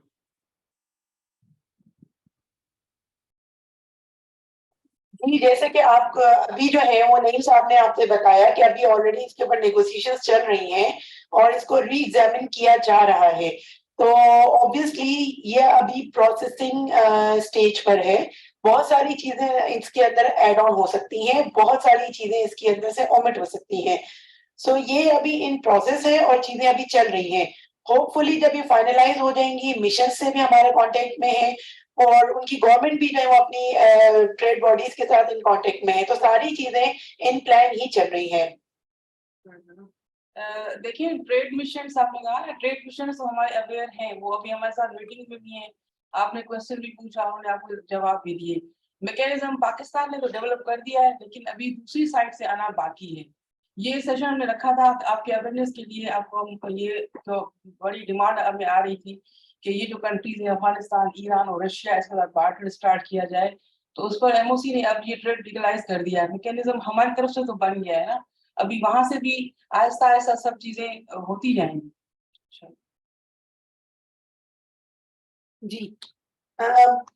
जी, जैसे कि आप अभी जो है वो नईम साहब ने आपसे बताया कि अभी ऑलरेडी इसके ऊपर नेगोशिएशंस चल रही हैं और इसको री एग्जामिन किया जा रहा है। तो ऑब्वियसली ये अभी प्रोसेसिंग स्टेज पर है। बहुत सारी चीजें इसके अंदर ऐड ऑन हो सकती हैं, बहुत सारी चीजें इसके अंदर से ओमिट हो सकती हैं। सो ये अभी इन प्रोसेस है और चीजें अभी चल रही हैं। होपफुली जब ये फाइनलाइज हो जाएंगी, मिशन से भी हमारे कांटेक्ट में है और उनकी गवर्नमेंट भी जो है वो अपनी ट्रेड बॉडीज के साथ इन कांटेक्ट में है, तो सारी चीजें इन प्लान ही चल रही हैं। देखिए, ट्रेड मिशंस आपने कहा ना, ट्रेड मिशंस हमारे अवेयर हैं, वो अभी हमारे साथ मीटिंग में भी हैं। आपने क्वेश्चन भी पूछा, उन्होंने आपको जवाब भी दिए। मैकेनिज्म पाकिस्तान ने तो डेवलप कर दिया है, लेकिन अभी दूसरी साइड से आना बाकी है। ये सेशन हमने रखा था आपके अवेयरनेस के लिए। आपको ये तो बड़ी डिमांड हमें आ रही थी कि ये जो कंट्रीज है अफगानिस्तान, ईरान और रशिया, इसके साथ बार्टर स्टार्ट किया जाए, तो उस पर एमओसी ने अब ये ट्रेड लीगलाइज कर दिया है। मैकेनिज्म हमारी तरफ से तो बन गया है ना, अभी वहां से भी आहिस्ता आहिस्ता सब चीजें होती जाएंगी। जी,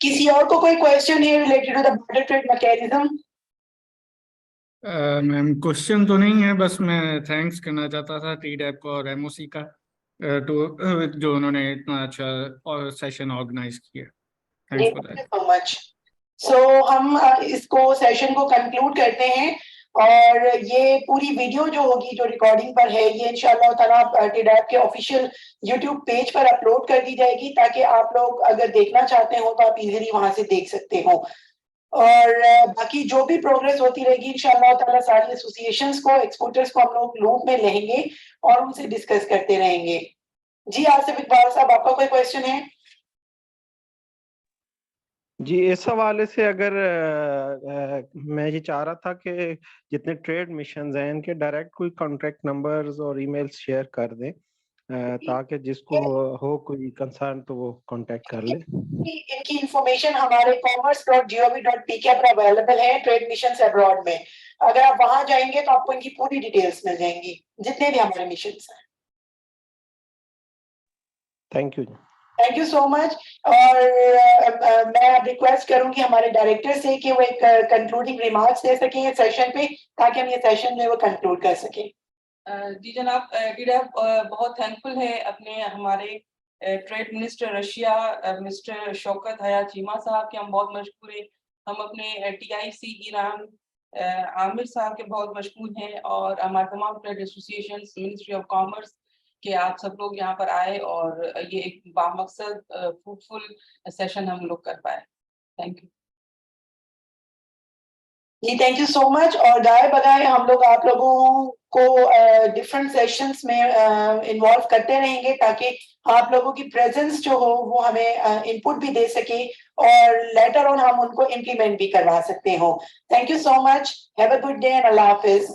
किसी और को कोई क्वेश्चन है related to the barter trade mechanism? Ma'am question तो नहीं है, बस मैं थैंक्स करना चाहता था टीडैप को और एमओसी का तो जो उन्होंने इतना अच्छा सेशन ऑर्गेनाइज किया। Thanks for that. So much. So हम इसको सेशन को कंक्लूड करते हैं और ये पूरी वीडियो जो होगी, जो रिकॉर्डिंग पर है, ये इंशाल्लाह ताला टीडैप के ऑफिशियल यूट्यूब पेज पर अपलोड कर दी जाएगी, ताकि आप लोग अगर देखना चाहते हो तो आप इजीली वहां से देख सकते हो। और बाकी जो भी प्रोग्रेस होती रहेगी इंशाल्लाह ताला सारी एसोसिएशंस को, एक्सपोर्टर्स को हम लोग लूप में लेंगे और उनसे डिस्कस करते रहेंगे। जी आसिफ इकबाल साहब, आपका कोई क्वेश्चन है? जी, इस हवाले से अगर मैं ये चाह रहा था कि जितने ट्रेड मिशंस हैं इनके डायरेक्ट कोई कॉन्टैक्ट नंबर्स और ईमेल्स शेयर कर दें, ताकि जिसको हो कोई कंसर्न तो वो कांटेक्ट कर ले। इनकी इंफॉर्मेशन हमारे commerce.gov.pk पर अवेलेबल है, ट्रेड मिशंस अब्रॉड में। अगर आप वहां जाएंगे तो आपको इनकी पूरी डिटेल्स मिल जाएंगी, जितने भी हमारे मिशंस हैं। Thank you. Thank you so much. और मैं रिक्वेस्ट करूंगी हमारे डायरेक्टर से कि वो एक कंक्लूडिंग रिमार्क्स दे सकें सेशन पे, ताकि हम ये सेशन जो है वो कंक्लूड कर सकें। जी जनाब, DDAP बहुत थैंकफुल है अपने हमारे trade minister Russia mister Shaukat Hayat Cheema साहब के, हम बहुत मशहूर हैं। हम अपने TIC ईरान आमिर साहब के बहुत मशहूर हैं, और हमारे तमाम trade association, ministry of commerce के आप सब लोग यहाँ पर आए और ये एक बामकसद फ्रूटफुल सेशन हम लोग कर पाए। थैंक यू जी, थैंक यू सो मच। और गाय बगाए हम लोग आप लोगों को डिफरेंट सेशंस में इन्वॉल्व करते रहेंगे, ताकि आप लोगों की प्रेजेंस जो हो वो हमें इनपुट भी दे सके और लेटर ऑन हम उनको इम्प्लीमेंट भी करवा सकते हो। Thank you so much, have a good day and Allah Hafiz.